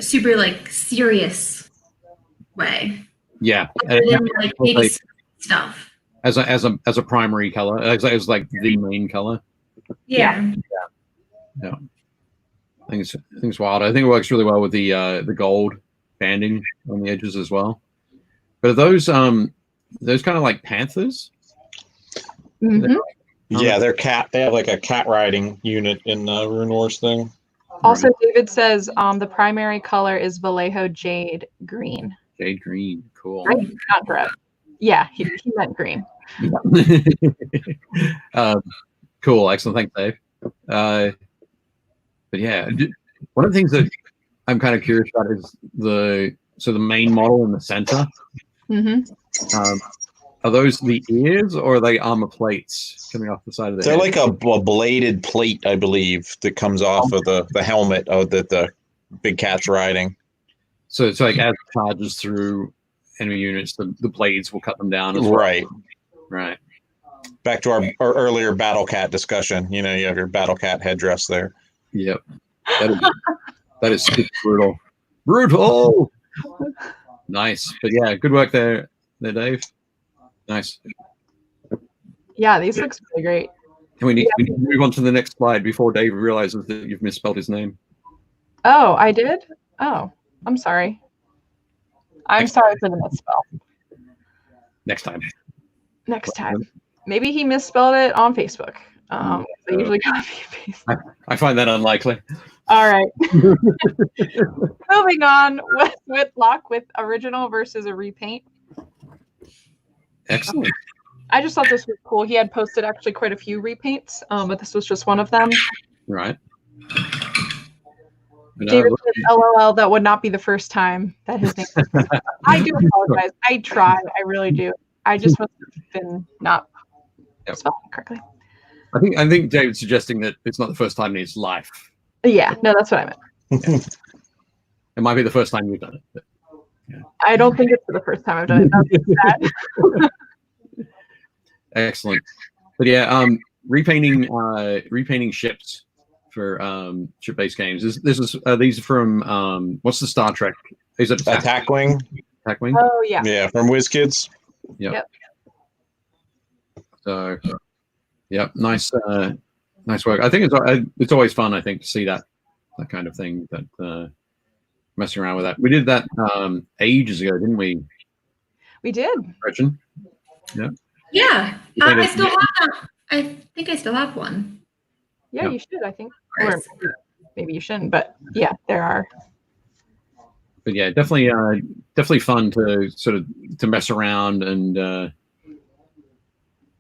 super like serious way. Yeah, Other than like maybe stuff. As a primary color, as like the main color. Yeah. Yeah. I think it's wild. I think it works really well with the gold banding on the edges as well. But are those kind of like panthers? Mm-hmm. Yeah, they're cat. They have like a cat riding unit in the Rune Wars thing. Also, David says the primary color is Vallejo Jade Green. Jade green, cool. Right? Not red. Yeah, he meant green. Cool, excellent. Thanks, Dave. But yeah, one of the things that I'm kind of curious about is the main model in the center. Mm-hmm. Are those the ears or are they armor plates coming off the side of the They're head? like a bladed plate, I believe, that comes off of the helmet that the big cat's riding. So it's like as it charges through enemy units, the blades will cut them down as well. Right. Right. Back to our earlier battle cat discussion. You know, you have your battle cat headdress there. Yep. That is super brutal. Brutal. Nice. But yeah, good work there, Dave. Nice. Yeah, these looks really great. And we need to move on to the next slide before Dave realizes that you've misspelled his name. Oh, I did? Oh, I'm sorry. I'm sorry for the misspell. Next time. Next time. Maybe he misspelled it on Facebook. They usually copy and paste. I find that unlikely. All right. Moving on with Whitlock with original versus a repaint. Excellent. I just thought this was cool. He had posted actually quite a few repaints, but this was just one of them. Right. David says, LOL, that would not be the first time that his name was I do apologize. I try. I really do. I just must have been not spelling it correctly. I think David's suggesting that it's not the first time in his life. Yeah, no, that's what I meant. Yeah. It might be the first time you've done it. But, yeah. I don't think it's the first time I've done it. That's Excellent. But yeah, repainting ships for ship-based games. These are from what's the Star Trek? Is it Attack Wing? Attack Wing? Oh yeah. Yeah, from WizKids. Yep. So, yep, nice work. I think it's always fun. I think to see that kind of thing. That messing around with that. We did that ages ago, didn't we? We did. Gretchen? Yeah. Yeah. I still have that. I think I still have one. Yeah, Yep. you should, I think. Or maybe you shouldn't, but yeah, there are. But yeah, definitely fun to sort of to mess around and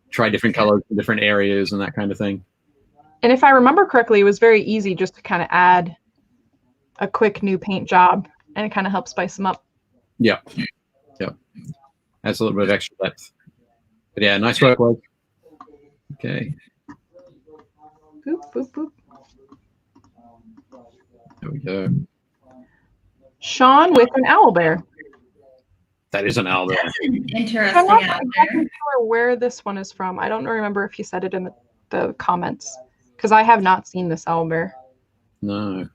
try different colors in different areas and that kind of thing. And if I remember correctly, it was very easy just to kind of add a quick new paint job, and it kind of helps spice them up. Yeah. Yep. Adds a little bit of extra depth. But yeah, nice work, Wes. Okay. Boop, boop, boop. There we go. Sean with an owlbear. That is an owl there. Interesting I'm not out exactly there. sure where this one is from. I don't remember if he said it in the comments, because I have not seen this owlbear. No.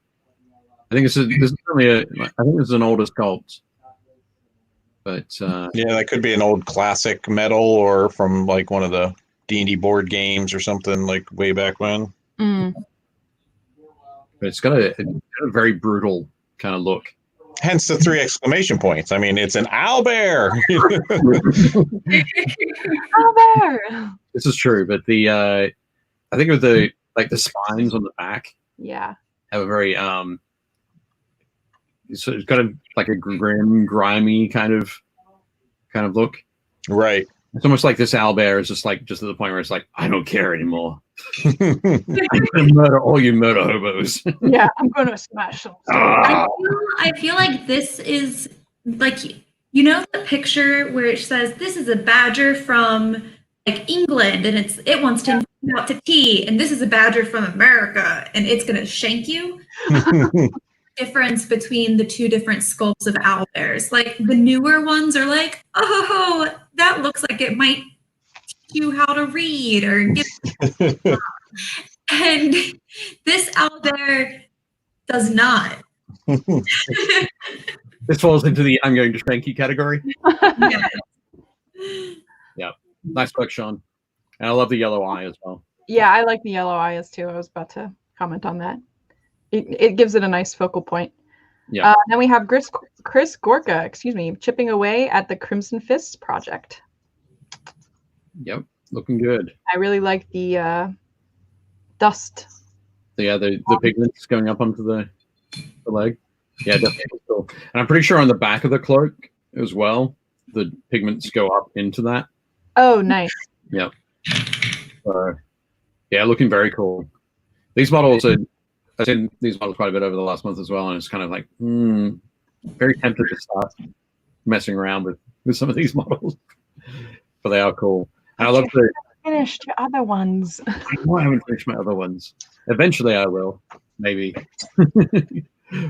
I think this is an older sculpt. But Yeah, that could be an old classic metal or from like one of the D&D board games or something like way back when. Mm. but it's got a very brutal kind of look. Hence the 3 exclamation points. I mean, it's an owlbear. Owlbear. This is true, but the I think with the spines on the back Yeah. have a very it's got a like a grim, grimy kind of look. Right. It's almost like this owlbear is just at the point where it's like, I don't care anymore. I'm gonna murder all you murder hobos. Yeah, I'm going to smash them. I feel like this is like, you know, the picture where it says this is a badger from like England and it wants to invite you out to tea, and this is a badger from America and it's gonna shank you. Difference between the two different sculpts of owlbears. Like the newer ones are like, oh, that looks like it might teach you how to read or give. And this owlbear does not. This falls into the I'm going to spank you category. Yes. Yeah, nice work, Sean. And I love the yellow eye as well. Yeah, I like the yellow eyes too. I was about to comment on that. It gives it a nice focal point. Yeah. Then we have Chris Gorka, chipping away at the Crimson Fists project. Yep, looking good. I really like the dust. Yeah, the pigments going up onto the leg. Yeah, definitely cool. And I'm pretty sure on the back of the cloak as well, the pigments go up into that. Oh, nice. Yep. Yeah, looking very cool. These models are. I've seen these models quite a bit over the last month as well, and it's kind of like very tempted to start messing around with some of these models, but they are cool. And I love the finished your other ones. I know I haven't finished my other ones. Eventually, I will, maybe.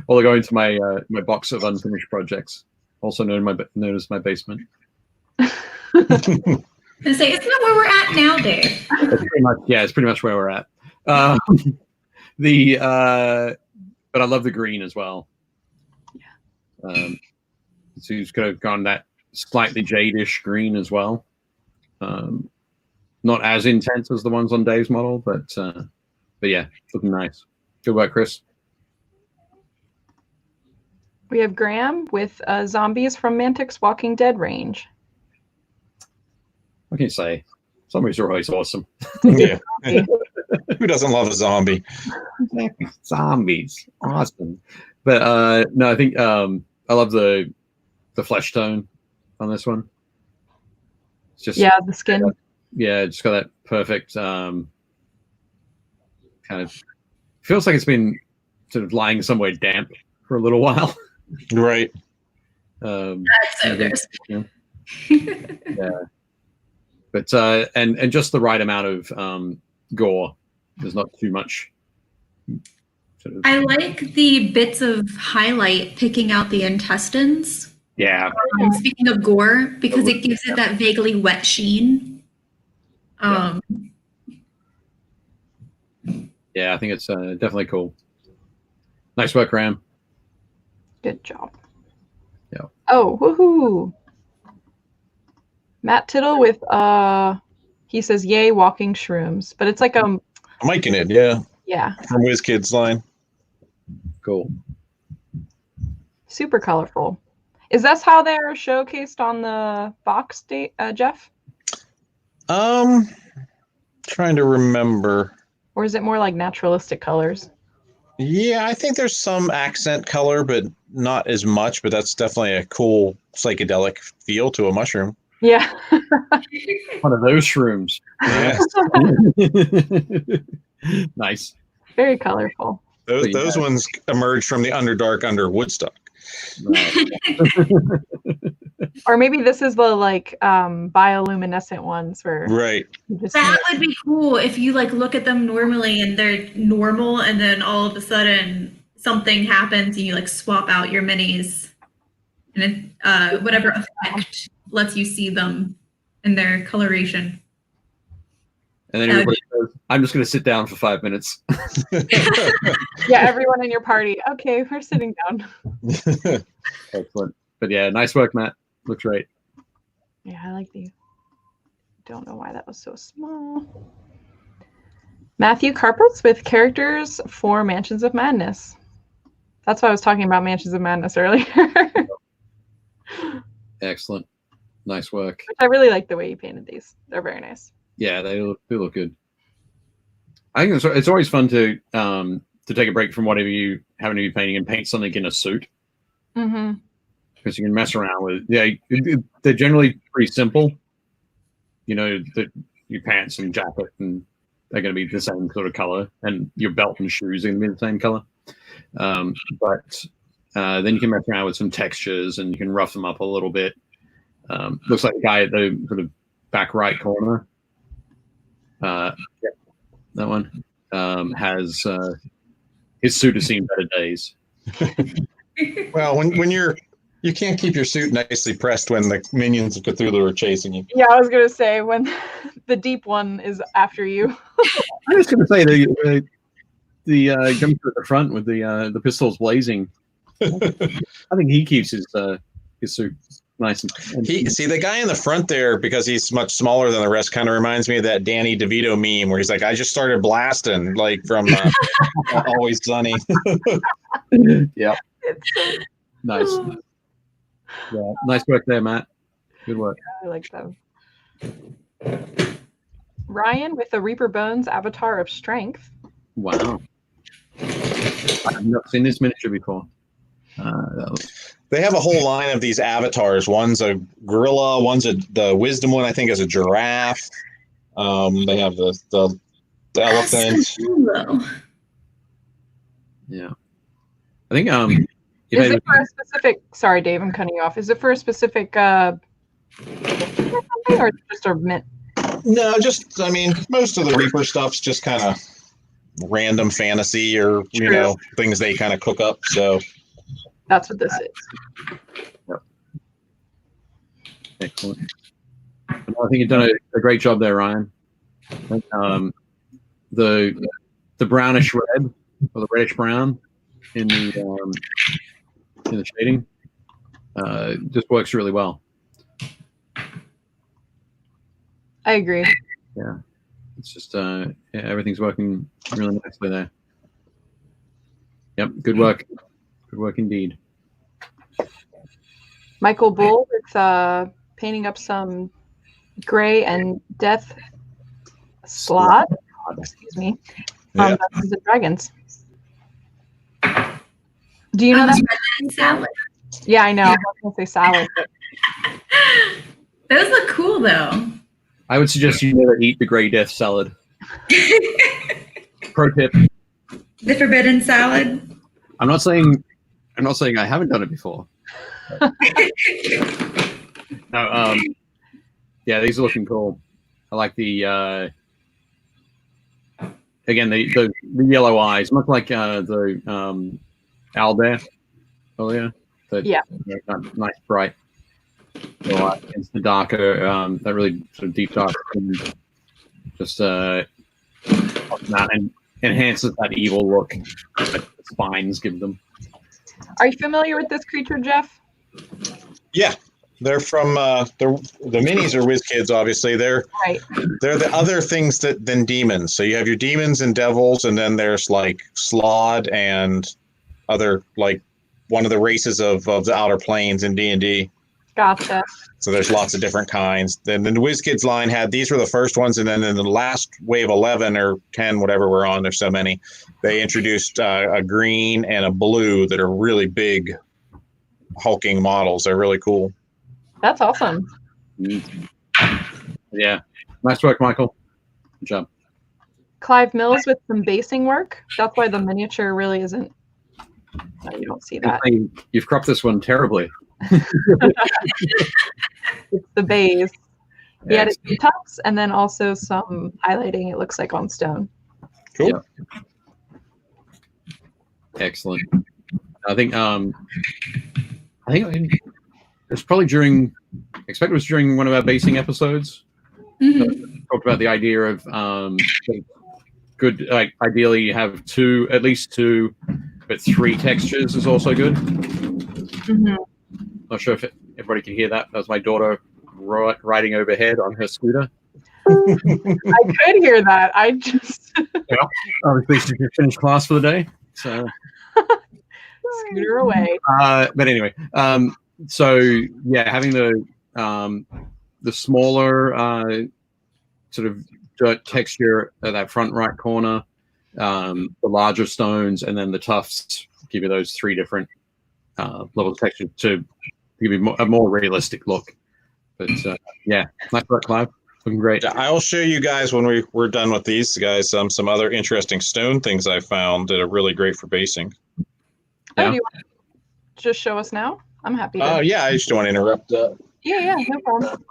Or go into my my box of unfinished projects, also known as my basement. I say, isn't that where we're at now, Dave? It's pretty much where we're at. But I love the green as well. So he's could have gone that slightly jadish green as well. Not as intense as the ones on Dave's model, but yeah, looking nice. Good work, Chris. We have Graham with zombies from Mantic's Walking Dead range. What can you say? Zombies are always awesome. Yeah. Who doesn't love a zombie? Zombies, awesome. But no, I think I love the flesh tone on this one. It's just the skin. Just got that perfect kind of feels like it's been sort of lying somewhere damp for a little while. Right. That's so good. Yeah. But and just the right amount of gore. There's not too much. Sort of, I like the bits of highlight picking out the intestines. yeah. Speaking of gore, because it gives it that vaguely wet sheen. Yeah, I think it's definitely cool. Nice work, Graham. Good job. Yeah. Oh, woohoo! Matt Tittle with he says, "Yay, walking shrooms," but it's like I'm liking it, yeah. Yeah. From WizKids line. Cool. Super colorful. Is that how they're showcased on the box date, Jeff? Trying to remember. Or is it more like naturalistic colors? Yeah, I think there's some accent color, but not as much. But that's definitely a cool psychedelic feel to a mushroom. Yeah. One of those shrooms. Yeah. Nice. Very colorful. Those ones emerged from the Underdark under Woodstock. Or maybe this is the like bioluminescent ones where Right. That would be cool if you like look at them normally and they're normal, and then all of a sudden something happens and you like swap out your minis, and it, whatever effect lets you see them in their coloration. And then everybody goes, I'm just going to sit down for 5 minutes. Yeah, everyone in your party. Okay, we're sitting down. Excellent. But yeah, nice work, Matt. Looks great. Yeah, I like the. Don't know why that was so small. Matthew Carpets with characters for Mansions of Madness. That's why I was talking about Mansions of Madness earlier. Excellent. Nice work. I really like the way you painted these. They're very nice. Yeah, they look good. I think it's always fun to take a break from whatever you happen to be painting and paint something in a suit. Mm-hmm. Because you can mess around with. Yeah, they're generally pretty simple. You know, your pants and jacket and they're going to be the same sort of color, and your belt and shoes are going to be the same color. But then you can mess around with some textures, and you can rough them up a little bit. Looks like the guy at the sort of back right corner. That one has his suit has seen better days. Well, when you can't keep your suit nicely pressed when the minions of Cthulhu are chasing you. Yeah, I was gonna say when the deep one is after you. I was going to say the comes to the front with the pistols blazing. I think he keeps his suit nice. And See the guy in the front there, because he's much smaller than the rest, kind of reminds me of that Danny DeVito meme where he's like, I just started blasting, like from Always Sunny. Yeah. Nice. Yeah. Nice work there, Matt. Good work. I like that. Ryan with the Reaper Bones avatar of strength. Wow. I've not seen this miniature before. They have a whole line of these avatars. One's a gorilla. One's the wisdom one, I think, is a giraffe. They have the elephant. So cool. Yeah. I think Is it for a specific? Sorry, Dave, I'm cutting you off. Is it for a specific or just a mint? No, just most of the Reaper stuff's just kind of random fantasy or things they kind of cook up. So that's what this is. Yep. Excellent. I think you've done a great job there, Ryan. I think, the brownish red or the reddish brown in the shading just works really well. I agree. Yeah, it's just everything's working really nicely there. Yep, good work. Good work indeed. Michael Bull with painting up some gray and death slot. Excuse me. Yeah. Dungeons and Dragons. Do you know that? Salad. Yeah, I know. I was gonna say salad. Those look cool though. I would suggest you never eat the gray death salad. Pro tip. The forbidden salad. I'm not saying I haven't done it before. No, yeah, these are looking cool. I like the again the yellow eyes, much like the owl there earlier. Yeah. Nice bright. Against the darker, that really sort of deep dark, just and enhances that evil look that the spines give them. Are you familiar with this creature, Jeff? Yeah, they're from the minis are WizKids. Obviously, they're the other things than demons. So you have your demons and devils, and then there's like Slod and other like one of the races of the Outer Planes in D&D. Gotcha. So there's lots of different kinds. Then the WizKids line these were the first ones, and then in the last wave 11 or 10, whatever we're on, there's so many, they introduced a green and a blue that are really big hulking models. They're really cool. That's awesome. Yeah. Nice work, Michael. Good job. Clive Mills with some basing work. That's why the miniature really isn't. No, you don't see that. You've cropped this one terribly. It's the base. He added some tufts and then also some highlighting, it looks like, on stone. Cool. Yep. Excellent. I think it's probably I expect it was during one of our basing episodes. Talked about the idea of good, like ideally you have at least two, but 3 textures is also good. Not sure if everybody can hear that. That was my daughter riding overhead on her scooter. I could hear that. I just obviously she just finished class for the day, so scooter away. But anyway, so yeah, having the smaller sort of dirt texture at that front right corner, the larger stones, and then the tufts give you those 3 different levels of texture to give you a more realistic look. But yeah, nice work, Clive. Looking great. I'll show you guys when we're done with these guys some other interesting stone things I found that are really great for basing. Oh, Yeah. do you want to just show us now? I'm happy to. Oh, yeah, I just don't want to interrupt. Yeah, no problem.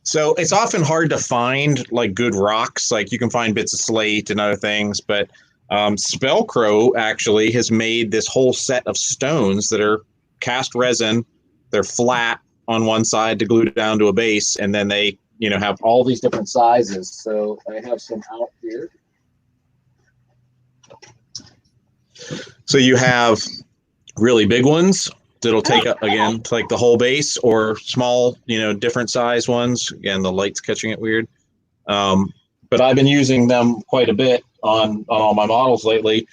So it's often hard to find like good rocks. Like you can find bits of slate and other things, but 𝙂𝙬𝙀 actually has made this whole set of stones that are cast resin. They're flat on one side to glue down to a base, and then they have all these different sizes. So I have some out here. So you have really big ones that'll take up again like the whole base, or small, different size ones. Again, the light's catching it weird. But I've been using them quite a bit on all my models lately.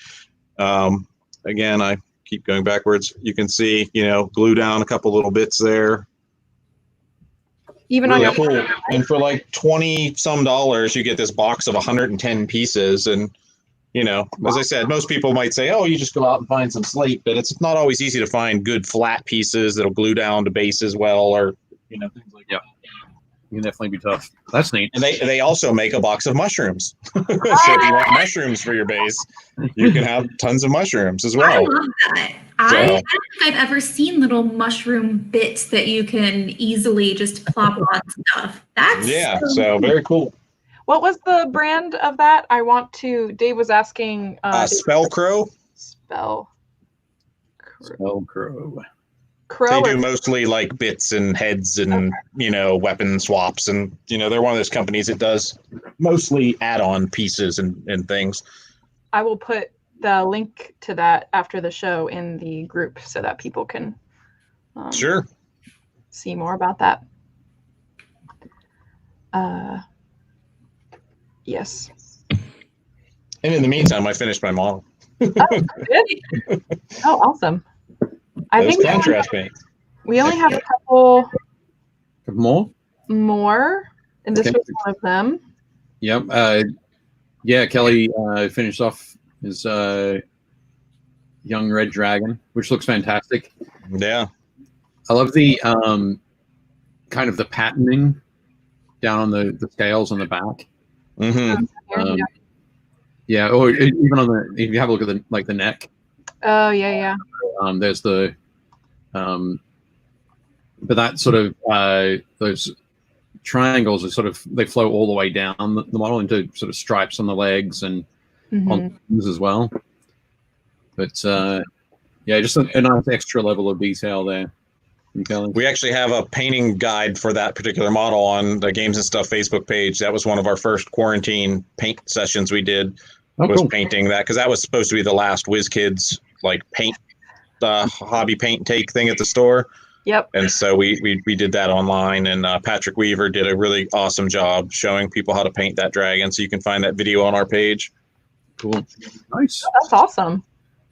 Again, I keep going backwards. You can see, glue down a couple little bits there. Even really on your cool. And for like $20 some, you get this box of 110 pieces. And as I said, most people might say, oh, you just go out and find some slate, but it's not always easy to find good flat pieces that'll glue down to base as well, or things like that. You can definitely be tough. That's neat. And they also make a box of mushrooms. So if you want mushrooms for your base, you can have tons of mushrooms as well. I love that. I don't think I've ever seen little mushroom bits that you can easily just plop on stuff. That's so very cool. What was the brand of that? Dave was asking. 𝙂𝙬𝙀. 𝙂𝙬𝙀. Crow. They do mostly like bits and heads and weapon swaps, and they're one of those companies that does mostly add-on pieces and things. I will put the link to that after the show in the group so that people can sure see more about that. Yes. And in the meantime, I finished my model. Oh, good. Oh, awesome. I think contrast paint. We only have a couple more, and this was one of them. Yep. Kelly finished off his young red dragon, which looks fantastic. Yeah. I love the kind of the patterning down on the scales on the back. Mm-hmm. Or even on if you have a look at the neck. Oh yeah. There's the but that sort of those triangles are sort of, they flow all the way down the model into sort of stripes on the legs and on the arms as well. But just a nice extra level of detail there. We actually have a painting guide for that particular model on the Games and Stuff Facebook page. That was one of our first quarantine paint sessions we did, painting that, because that was supposed to be the last WizKids like paint hobby paint take thing at the store. Yep. And so we did that online, and Patrick Weaver did a really awesome job showing people how to paint that dragon. So you can find that video on our page. Cool. Nice. Oh, that's awesome.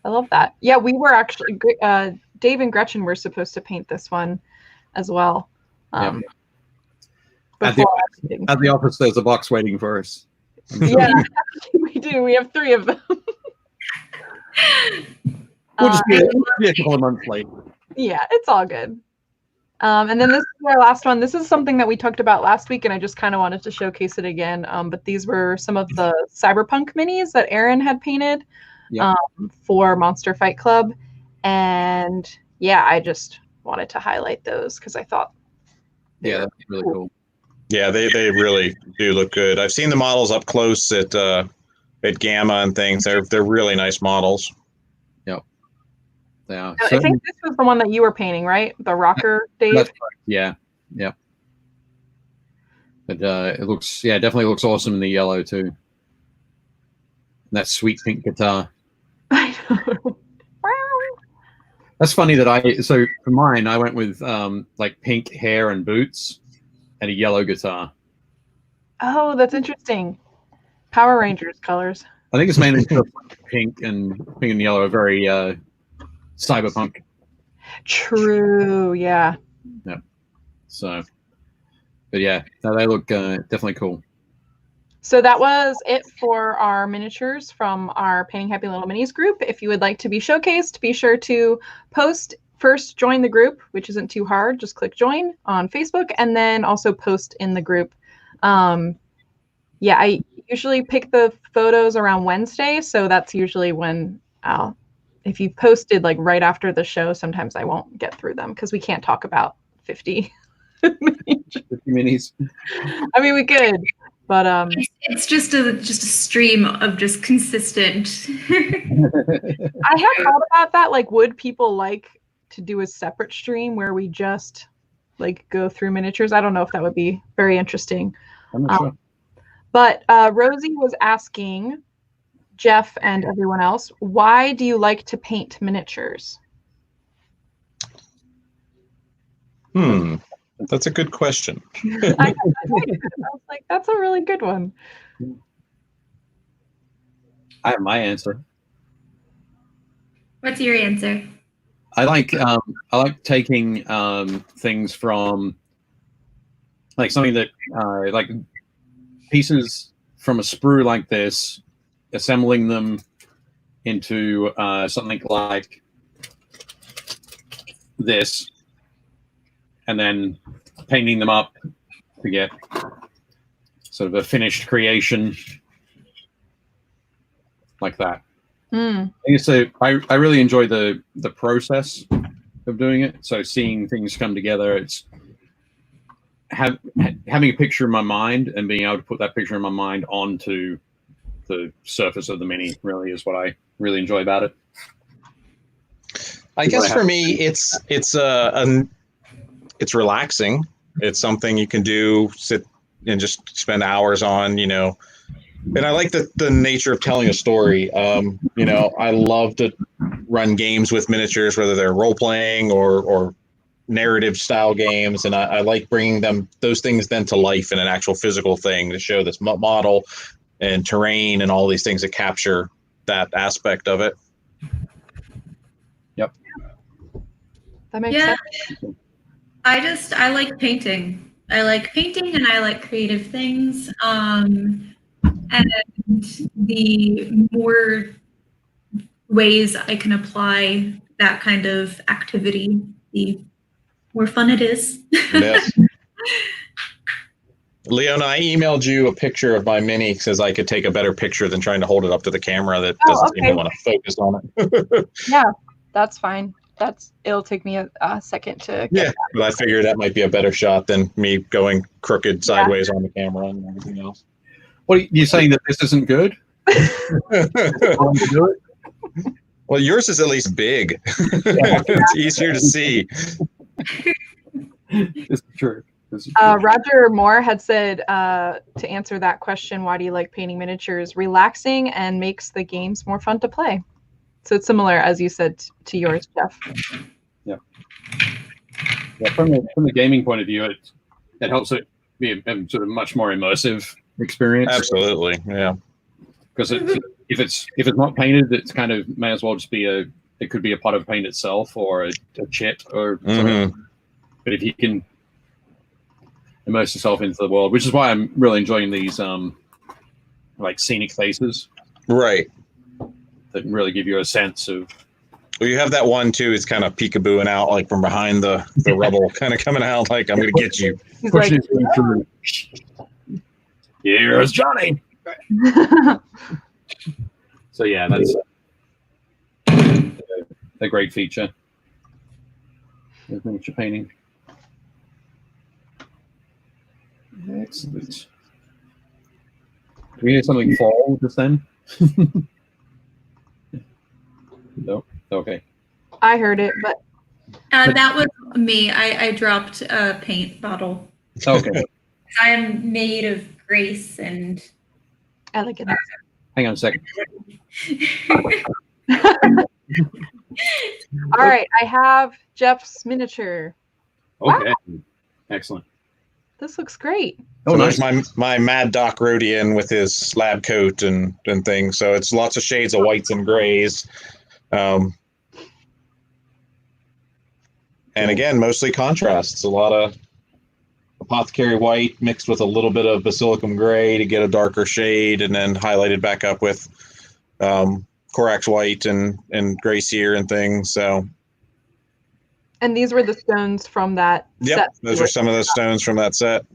I love that. Yeah, we were actually Dave and Gretchen were supposed to paint this one as well. At the office, there's a box waiting for us. Yeah, we do. We have 3 of them. We'll just be a couple of months late. Yeah, it's all good. And then this is our last one. This is something that we talked about last week, and I just kind of wanted to showcase it again. But these were some of the cyberpunk minis that Aaron had painted for Monster Fight Club. And yeah, I just wanted to highlight those because I thought that's really cool. Yeah, they really do look good. I've seen the models up close at Gamma and things. They're really nice models. Yep. Yeah. I think this was the one that you were painting, right? The rocker, Dave? That's correct. Yeah. But it looks, definitely looks awesome in the yellow too. And that sweet pink guitar. I know. That's funny that so for mine, I went with like pink hair and boots and a yellow guitar. Oh, that's interesting. Power Rangers colors. I think it's mainly pink and yellow are very cyberpunk. True. Yeah. Yeah. So, but yeah, no, they look definitely cool. So that was it for our miniatures from our Painting Happy Little Minis group. If you would like to be showcased, be sure to first join the group, which isn't too hard. Just click join on Facebook, and then also post in the group Yeah, I usually pick the photos around Wednesday, so that's usually when if you posted like right after the show, sometimes I won't get through them because we can't talk about 50 minis. I mean, we could, but it's just a stream of just consistent. I have thought about that. Like, would people like to do a separate stream where we just like go through miniatures? I don't know if that would be very interesting. I'm not sure. But Rosie was asking Jeff and everyone else, why do you like to paint miniatures? That's a good question. I was like, that's a really good one. I have my answer. What's your answer? I like taking things from like something that like pieces from a sprue like this, assembling them into something like this, and then painting them up to get sort of a finished creation like that. So I really enjoy the process of doing it. So seeing things come together, it's having a picture in my mind and being able to put that picture in my mind onto the surface of the mini really is what I really enjoy about it. I guess for me, it's relaxing. It's something you can do, sit and just spend hours on, you know. And I like the nature of telling a story. You know, I love to run games with miniatures, whether they're role playing or narrative style games, and I like bringing those things then to life in an actual physical thing to show this model and terrain and all these things that capture that aspect of it. Yep. That makes sense. I like painting. I like painting and I like creative things. And the more ways I can apply that kind of activity, the more fun it is. Yes. Leona, I emailed you a picture of my mini because I could take a better picture than trying to hold it up to the camera that doesn't seem to want to focus on it. Yeah, that's fine. It'll take me a second to get that. But I figured that might be a better shot than me going crooked sideways on the camera and everything else. What are you saying, that this isn't good? Well, yours is at least big. It's easier to see. It's true. Roger Moore had said to answer that question, why do you like painting miniatures? Relaxing and makes the games more fun to play. So it's similar, as you said, to yours, Jeff. Yeah. From the gaming point of view, it helps it be a sort of much more immersive experience. Absolutely, yeah. Because if it's not painted, it's kind of may as well just be it could be a pot of paint itself or a chit or something. But if you can immerse yourself into the world, which is why I'm really enjoying these like scenic faces, right? That really give you a sense of. Well, you have that one too. It's kind of peekabooing out, like from behind the rubble, kind of coming out, like I'm going to get you. He's like, here's Johnny. So yeah, that's a great feature of miniature painting. Excellent. Do we hear something fall just then? No. Okay. I heard it, but that was me. I dropped a paint bottle. Okay. I am made of grace and elegance. Hang on a second. All right, I have Jeff's miniature. Okay. Wow. Excellent. This looks great. So there's my Mad Doc Rhodian with his lab coat and things. So it's lots of shades of whites and grays. And again, mostly contrasts. A lot of apothecary white mixed with a little bit of basilicum gray to get a darker shade, and then highlighted back up with Corax white and gray sear and things. So. And these were the stones from that set. Those are some of those stones from that set.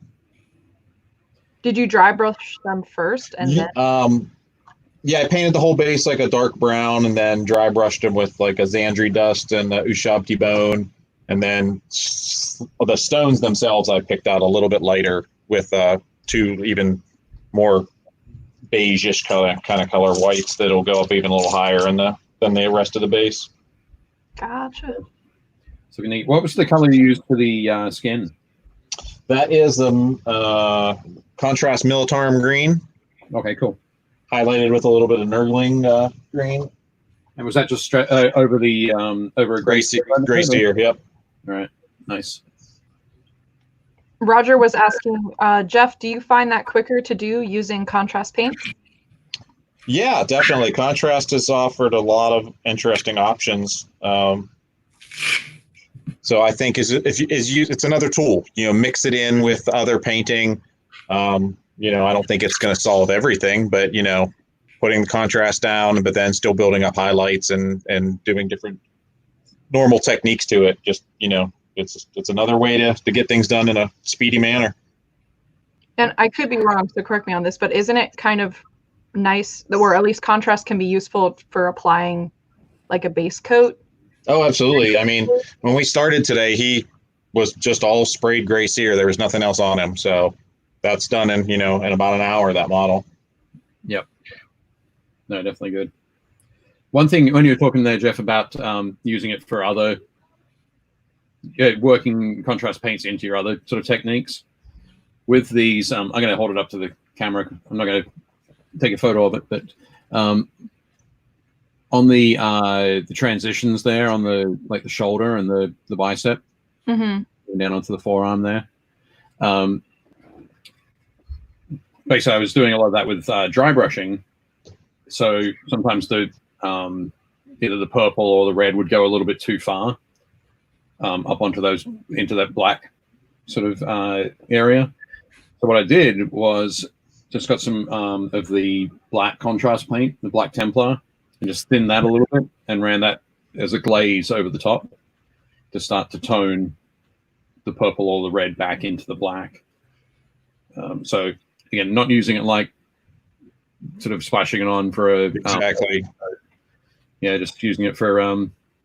Did you dry brush them first and then? Yeah, I painted the whole base like a dark brown, and then dry brushed them with like a Xandri dust and 𝙬𝙧𝙀𝙬𝙀 bone, and then the stones themselves I picked out a little bit lighter with two even more beige-ish kind of color whites that'll go up even a little higher than the rest of the base. Gotcha. So neat. What was the color you used for the skin? That is the contrast militarum green. Okay, cool. Highlighted with a little bit of Nurgling green. And was that just over the over a gray seer? Gray seer, yep. All right, nice. Roger was asking, Jeff, do you find that quicker to do using contrast paint? Yeah, definitely. Contrast has offered a lot of interesting options. So I think it's another tool. Mix it in with other painting. I don't think it's going to solve everything, but putting the contrast down, but then still building up highlights and doing different normal techniques to it. Just it's another way to get things done in a speedy manner. And I could be wrong, so correct me on this, but isn't it kind of nice, or at least contrast can be useful for applying like a base coat? Oh, absolutely. I mean, when we started today, he was just all sprayed gray seer. There was nothing else on him. So that's done in, in about an hour, that model. Yep. No, definitely good. One thing, when you were talking there, Jeff, about using it for other, working contrast paints into your other sort of techniques. With these, I'm going to hold it up to the camera. I'm not going to take a photo of it, but on the transitions there, on the shoulder and the bicep, down onto the forearm there. Basically, I was doing a lot of that with dry brushing. So sometimes the either the purple or the red would go a little bit too far up onto into that black sort of area. So what I did was just got some of the black contrast paint, the black Templar, and just thinned that a little bit and ran that as a glaze over the top to start to tone the purple or the red back into the black. So again, not using it like sort of splashing it on for a exactly. Just using it for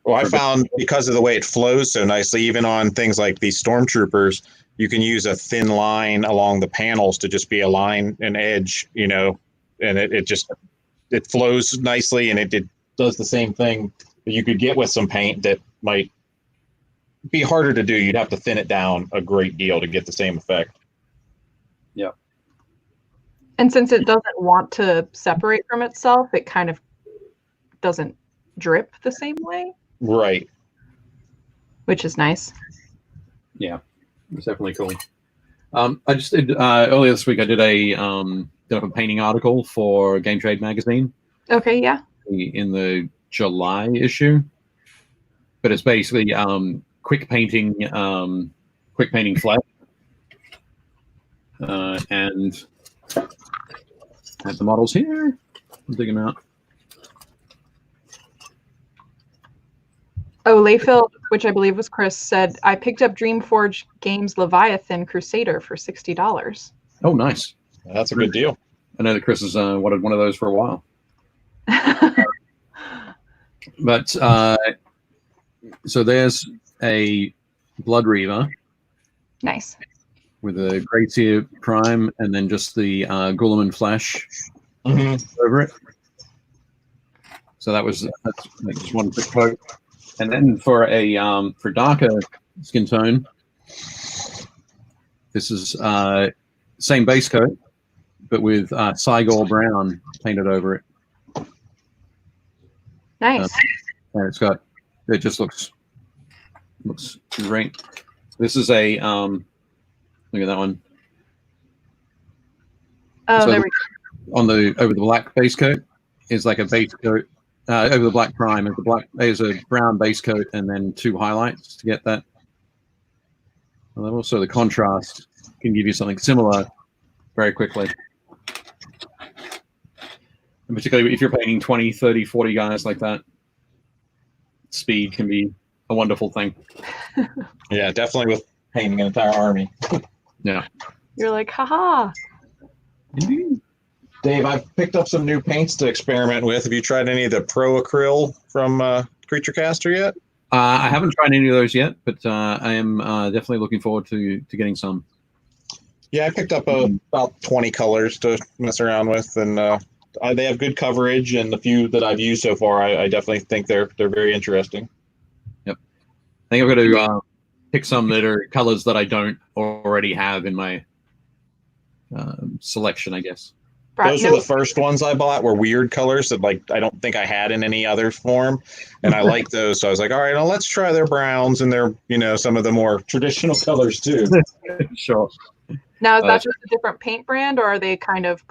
well, I found because of the way it flows so nicely, even on things like these stormtroopers, you can use a thin line along the panels to just be a line, an edge, and it flows nicely, and it does the same thing that you could get with some paint that might be harder to do. You'd have to thin it down a great deal to get the same effect. Yeah. And since it doesn't want to separate from itself, it kind of doesn't drip the same way. Right. Which is nice. Yeah, it's definitely cool. I just did earlier this week. I did a painting article for Game Trade magazine. Okay, yeah. In the July issue, but it's basically quick painting flesh, and I have the models here. I'll dig them out. Oh, Layfield, which I believe was Chris, said, I picked up Dreamforge Games Leviathan Crusader for $60. Oh, nice. That's a good deal. I know that Chris has wanted one of those for a while. But so there's a Blood Reaver. Nice. With a Great Seer Prime and then just the Guilliman Flash over it. So that's just one quick coat. And then for a for darker skin tone, this is same base coat, but with Cygor Brown painted over it. Nice. And it just looks great. This is a look at that one. Oh, so there we go. On the over the black base coat is like a base coat. Over the black prime is a brown base coat and then two highlights to get that level. So the contrast can give you something similar very quickly. And particularly if you're painting 20, 30, 40 guys like that, speed can be a wonderful thing. Yeah, definitely with painting an entire army. Yeah. You're like, haha. Indeed. Dave, I've picked up some new paints to experiment with. Have you tried any of the Pro Acryl from Creature Caster yet? I haven't tried any of those yet, but I am definitely looking forward to getting some. Yeah, I picked up about 20 colors to mess around with, and they have good coverage. And the few that I've used so far, I definitely think they're very interesting. Yep, I think I've got to pick some that are colors that I don't already have in my selection, I guess. Those were the first ones I bought, were weird colors that I don't think I had in any other form, and I like those. So I was like, all right, well, let's try their browns and their some of the more traditional colors too. Sure. Now, is that just a different paint brand, or are they kind of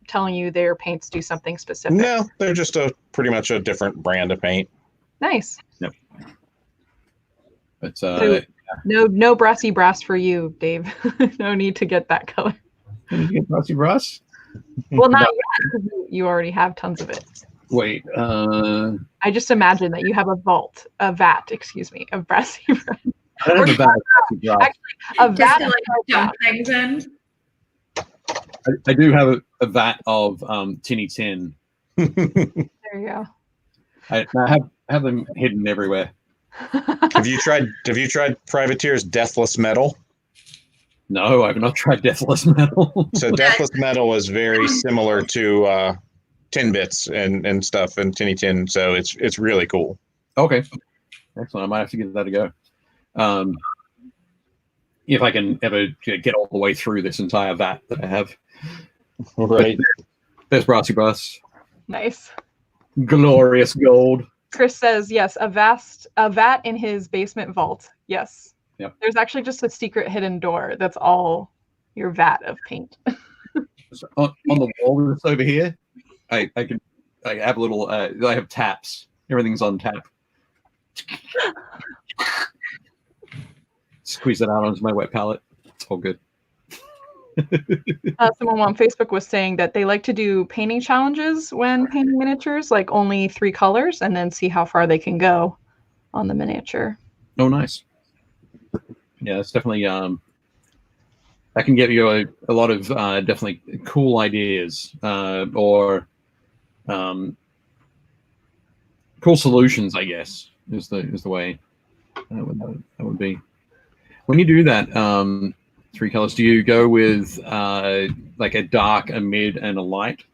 telling you their paints do something specific? No, they're just pretty much a different brand of paint. Nice. Yep. But no brassy brass for you, Dave. No need to get that color. Did you get brassy brass? Well, not yet, because you already have tons of it. Wait. I just imagine that you have a vat of brassy brass. I don't have a vat. Actually, a vat to dump things in. I do have a vat of tinny tin. There you go. I have them hidden everywhere. Have you tried Privateer's Deathless Metal? No, I've not tried Deathless Metal. So Deathless Metal is very similar to Tin Bits and stuff and Tinny Tin. So it's really cool. Okay, excellent. I might have to give that a go. If I can ever get all the way through this entire vat that I have. Right. There's brassy brass. Nice. Glorious gold. Chris says yes, a vat in his basement vault. Yes. Yep. There's actually just a secret hidden door that's all your vat of paint. on the wall that's over here, I have little I have taps. Everything's on tap. Squeeze it out onto my wet palette. It's all good. Someone on Facebook was saying that they like to do painting challenges when painting miniatures, like only 3 colors, and then see how far they can go on the miniature. Oh, nice. Yeah, it's definitely that can get you a lot of definitely cool ideas or cool solutions, I guess, is the way that would be. When you do that 3 colors, do you go with like a dark, a mid, and a light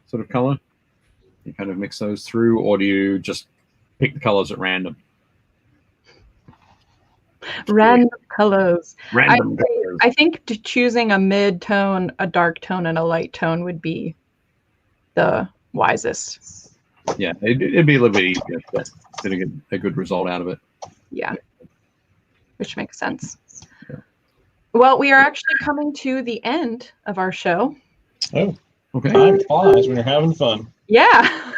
sort of color? You kind of mix those through, or do you just pick the colors at random? Random colors. Random colors. I think choosing a mid-tone, a dark tone, and a light tone would be the wisest. Yeah, it'd be a little bit easier, but get a good result out of it. Yeah, which makes sense. Yeah. Well, we are actually coming to the end of our show. Oh, okay. Time flies when you're having fun. Yeah.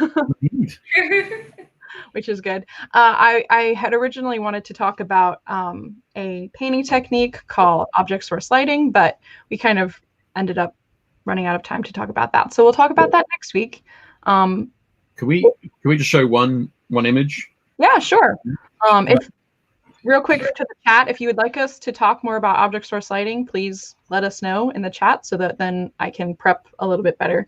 Which is good. I had originally wanted to talk about a painting technique called object source lighting, but we kind of ended up running out of time to talk about that. So we'll talk about that next week. Could we just show one image? Yeah, sure. If real quick to the chat, if you would like us to talk more about object source lighting, please let us know in the chat so that then I can prep a little bit better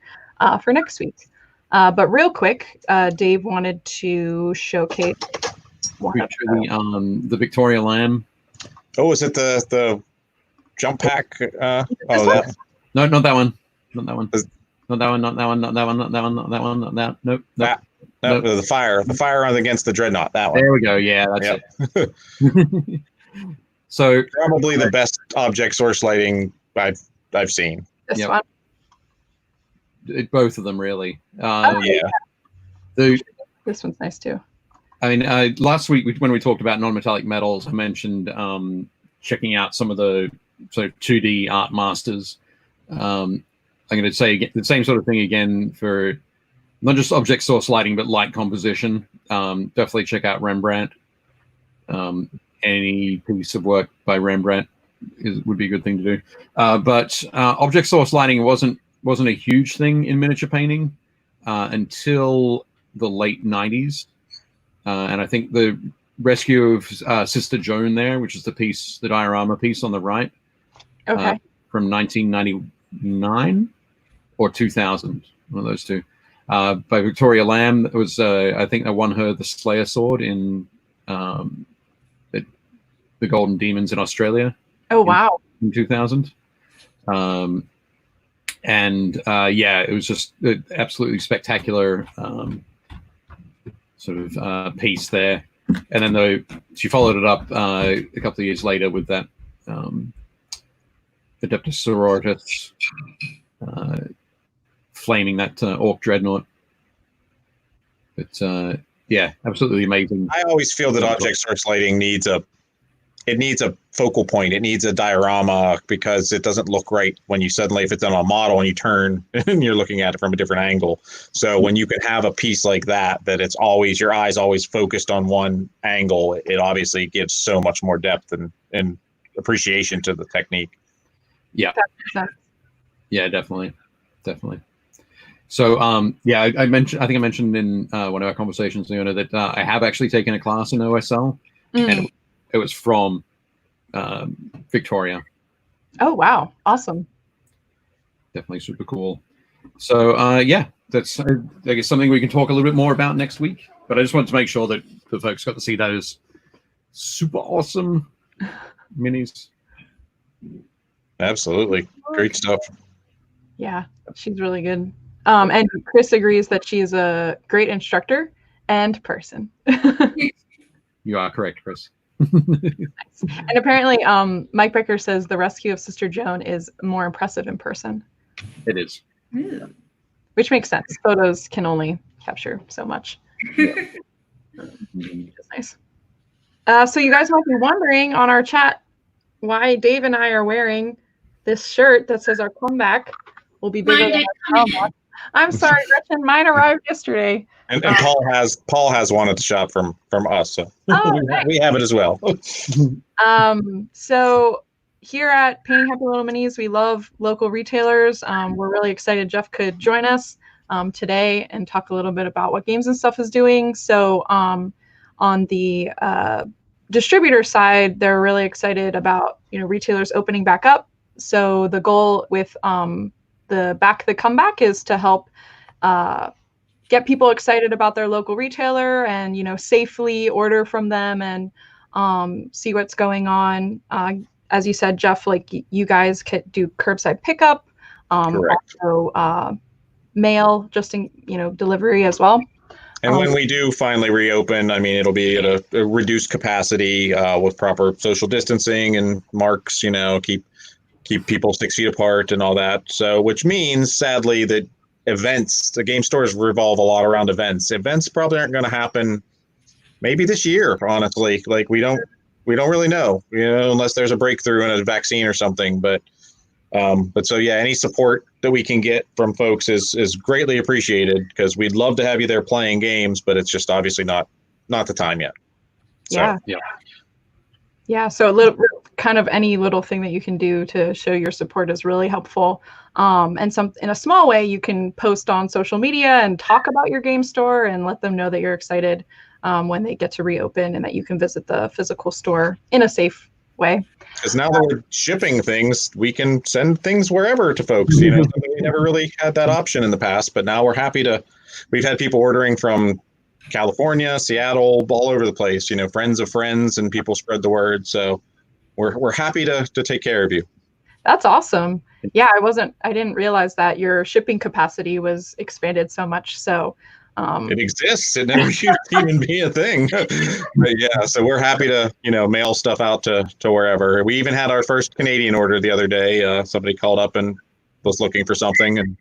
for next week. But real quick, Dave wanted to showcase the Victoria Lamb. Oh, is it the jump pack? No, not that one. Not that one. Not that one. Not that one. Not that one. Not that one. Not that one. Not that. Nope. That. No, the fire on against the dreadnought. That one. There we go. Yeah, that's it. So probably the best object source lighting I've seen. This one. Both of them really. Yeah. This one's nice too. I mean, last week when we talked about non-metallic metals, I mentioned checking out some of the sort of 2D art masters. I'm going to say the same sort of thing again for not just object source lighting, but light composition. Definitely check out Rembrandt. Any piece of work by Rembrandt would be a good thing to do. But object source lighting wasn't a huge thing in miniature painting until the late 90s. And I think the rescue of Sister Joan there, which is the piece, the diorama piece on the right, okay, from 1999, or 2000, one of those two. By Victoria Lamb. It was, I think I won her the Slayer Sword in the Golden Demons in Australia. Oh, wow. In 2000. Yeah, it was just an absolutely spectacular sort of piece there. And then she followed it up a couple of years later with that Adeptus Sororitas flaming that Orc Dreadnought. But yeah, absolutely amazing. I always feel that object source lighting needs a focal point. It needs a diorama because it doesn't look right when you suddenly, if it's on a model and you turn and you're looking at it from a different angle. So when you can have a piece like that it's always, your eye's always focused on one angle, it obviously gives so much more depth and appreciation to the technique. Yeah. Yeah, definitely. So yeah, I think I mentioned in one of our conversations, Leona, that I have actually taken a class in OSL, and it was from Victoria. Oh, wow. Awesome. Definitely super cool. So yeah, that's, I guess, something we can talk a little bit more about next week. But I just wanted to make sure that the folks got to see those super awesome minis. Absolutely. Great stuff. Yeah, she's really good. And Chris agrees that she's a great instructor and person. You are correct, Chris. And apparently, Mike Becker says the rescue of Sister Joan is more impressive in person. It is. Which makes sense. Photos can only capture so much. That's nice. So you guys might be wondering on our chat why Dave and I are wearing this shirt that says our comeback will be bigger than our comeback. I'm sorry, Gretchen. Mine arrived yesterday. And Paul has one at the shop from us, so we have it as well. So here at Painting Happy Little Minis, we love local retailers. We're really excited Jeff could join us today and talk a little bit about what Games and Stuff is doing. So on the distributor side, they're really excited about retailers opening back up. So the goal with the comeback is to help get people excited about their local retailer and safely order from them and see what's going on. As you said, Jeff, like you guys could do curbside pickup, also mail, just in delivery as well. And when we do finally reopen, I mean, it'll be at a reduced capacity with proper social distancing and marks, keep people 6 feet apart and all that. So, which means, sadly, that the game stores revolve a lot around events. Events probably aren't going to happen maybe this year, honestly. Like we don't really know, unless there's a breakthrough in a vaccine or something. But so yeah, any support that we can get from folks is greatly appreciated, because we'd love to have you there playing games, but it's just obviously not the time yet. So, yeah. So kind of any little thing that you can do to show your support is really helpful. And in a small way, you can post on social media and talk about your game store and let them know that you're excited when they get to reopen and that you can visit the physical store in a safe way. Because now that we're shipping things, we can send things wherever to folks. We never really had that option in the past, but now we've had people ordering from California, Seattle, all over the place, friends of friends, and people spread the word. So we're happy to take care of you. That's awesome. Yeah, I didn't realize that your shipping capacity was expanded so much. So it exists. It never used to even be a thing. But yeah, so we're happy to, mail stuff out to wherever. We even had our first Canadian order the other day. Somebody called up and was looking for something and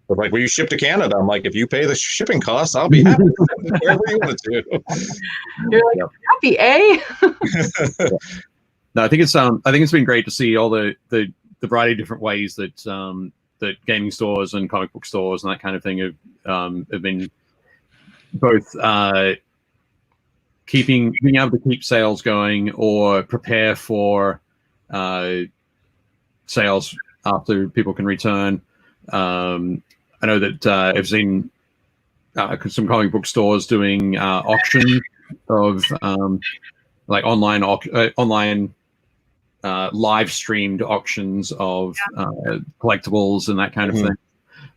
was like, will you ship to Canada? I'm like, if you pay the shipping costs, I'll be happy to send it wherever you want to. You're like, happy, eh? No, I think it's been great to see all the variety of different ways that that gaming stores and comic book stores and that kind of thing have been both being able to keep sales going or prepare for sales after people can return. I know that I've seen some comic book stores doing auction of like online live streamed auctions of collectibles and that kind of thing.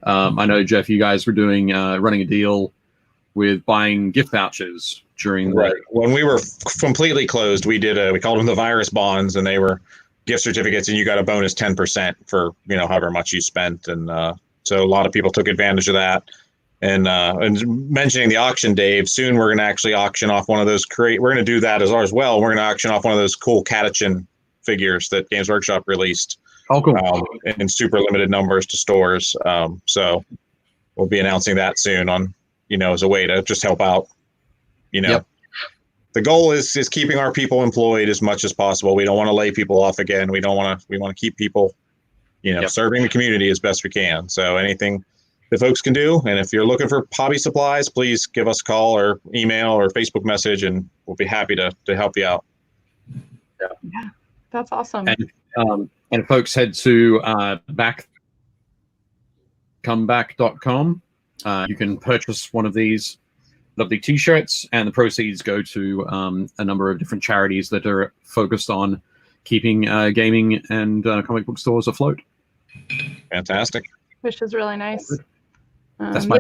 I know, Jeff, you guys were doing running a deal with buying gift vouchers during the... Right. When we were completely closed, we called them the virus bonds, and they were gift certificates, and you got a bonus 10% for, however much you spent. And so a lot of people took advantage of that. And mentioning the auction, Dave, soon we're going to actually auction off one of those we're going to do that as well. We're going to auction off one of those cool @𝙀𝙀 figures that Games Workshop released. Oh, cool. In super limited numbers to stores. So we'll be announcing that soon on, as a way to just help out. Yep. The goal is keeping our people employed as much as possible. We don't want to lay people off again. We want to keep people, serving the community as best we can. So anything that folks can do. And if you're looking for hobby supplies, please give us a call or email or Facebook message, and we'll be happy to help you out. Yeah, that's awesome. And folks, head to comeback.com. You can purchase one of these lovely t-shirts, and the proceeds go to a number of different charities that are focused on keeping gaming and comic book stores afloat. Fantastic. Which is really nice. That's my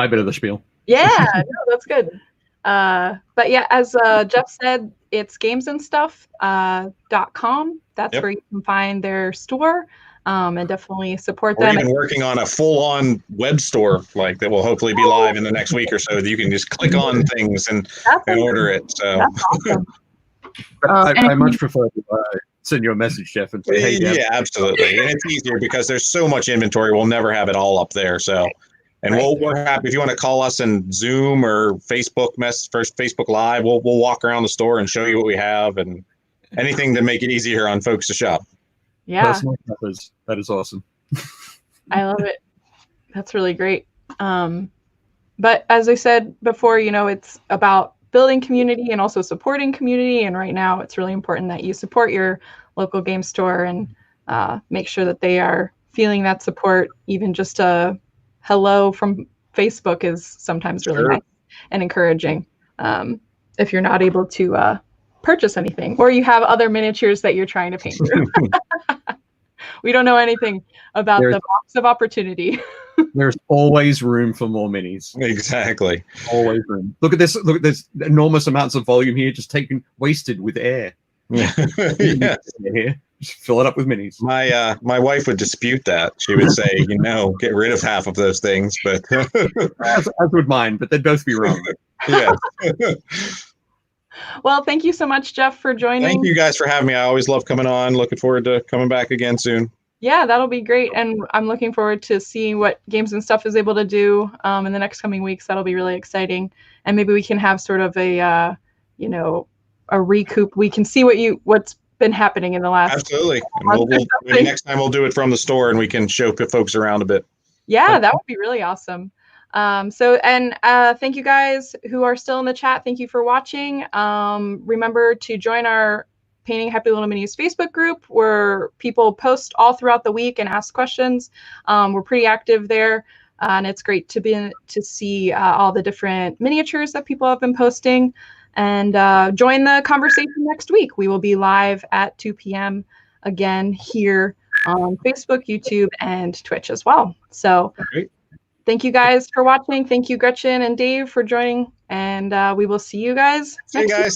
bit of the spiel. Yeah, no, that's good. But yeah, as Jeff said, it's gamesandstuff.com. That's where you can find their store, and definitely support them. We're even working on a full-on web store that will hopefully be live in the next week or so, that you can just click on things and order it. So that's awesome. I much prefer to send you a message, Jeff, and say, hey, Jeff. Yeah, absolutely. And it's easier because there's so much inventory. We'll never have it all up there. So, and we're happy if you want to call us and Zoom or Facebook Live. We'll walk around the store and show you what we have, and anything to make it easier on folks to shop. Yeah, that is awesome. I love it. That's really great. But as I said before, it's about building community and also supporting community. And right now, it's really important that you support your local game store and make sure that they are feeling that support. Even just a hello from Facebook is sometimes really nice and encouraging. If you're not able to purchase anything, or you have other miniatures that you're trying to paint through. We don't know anything about the box of opportunity. There's always room for more minis. Exactly. Always room. Look at this enormous amounts of volume here, just wasted with air. Yeah. Just fill it up with minis. My wife would dispute that. She would say, get rid of half of those things, but as would mine, but they'd both be wrong. Yeah. Well, thank you so much, Jeff, for joining. Thank you guys for having me. I always love coming on. Looking forward to coming back again soon. Yeah, that'll be great. And I'm looking forward to seeing what Games and Stuff is able to do in the next coming weeks. That'll be really exciting. And maybe we can have sort of a recoup. We can see what's been happening in the last. Absolutely. Maybe next time we'll do it from the store and we can show folks around a bit. Yeah, that would be really awesome. Thank you guys who are still in the chat. Thank you for watching. Remember to join our Painting Happy Little Minis Facebook group, where people post all throughout the week and ask questions. We're pretty active there, and it's great to see all the different miniatures that people have been posting. And join the conversation next week. We will be live at 2 p.m. again here on Facebook, YouTube, and Twitch as well. So thank you guys for watching. Thank you, Gretchen and Dave, for joining. And we will see you guys next week.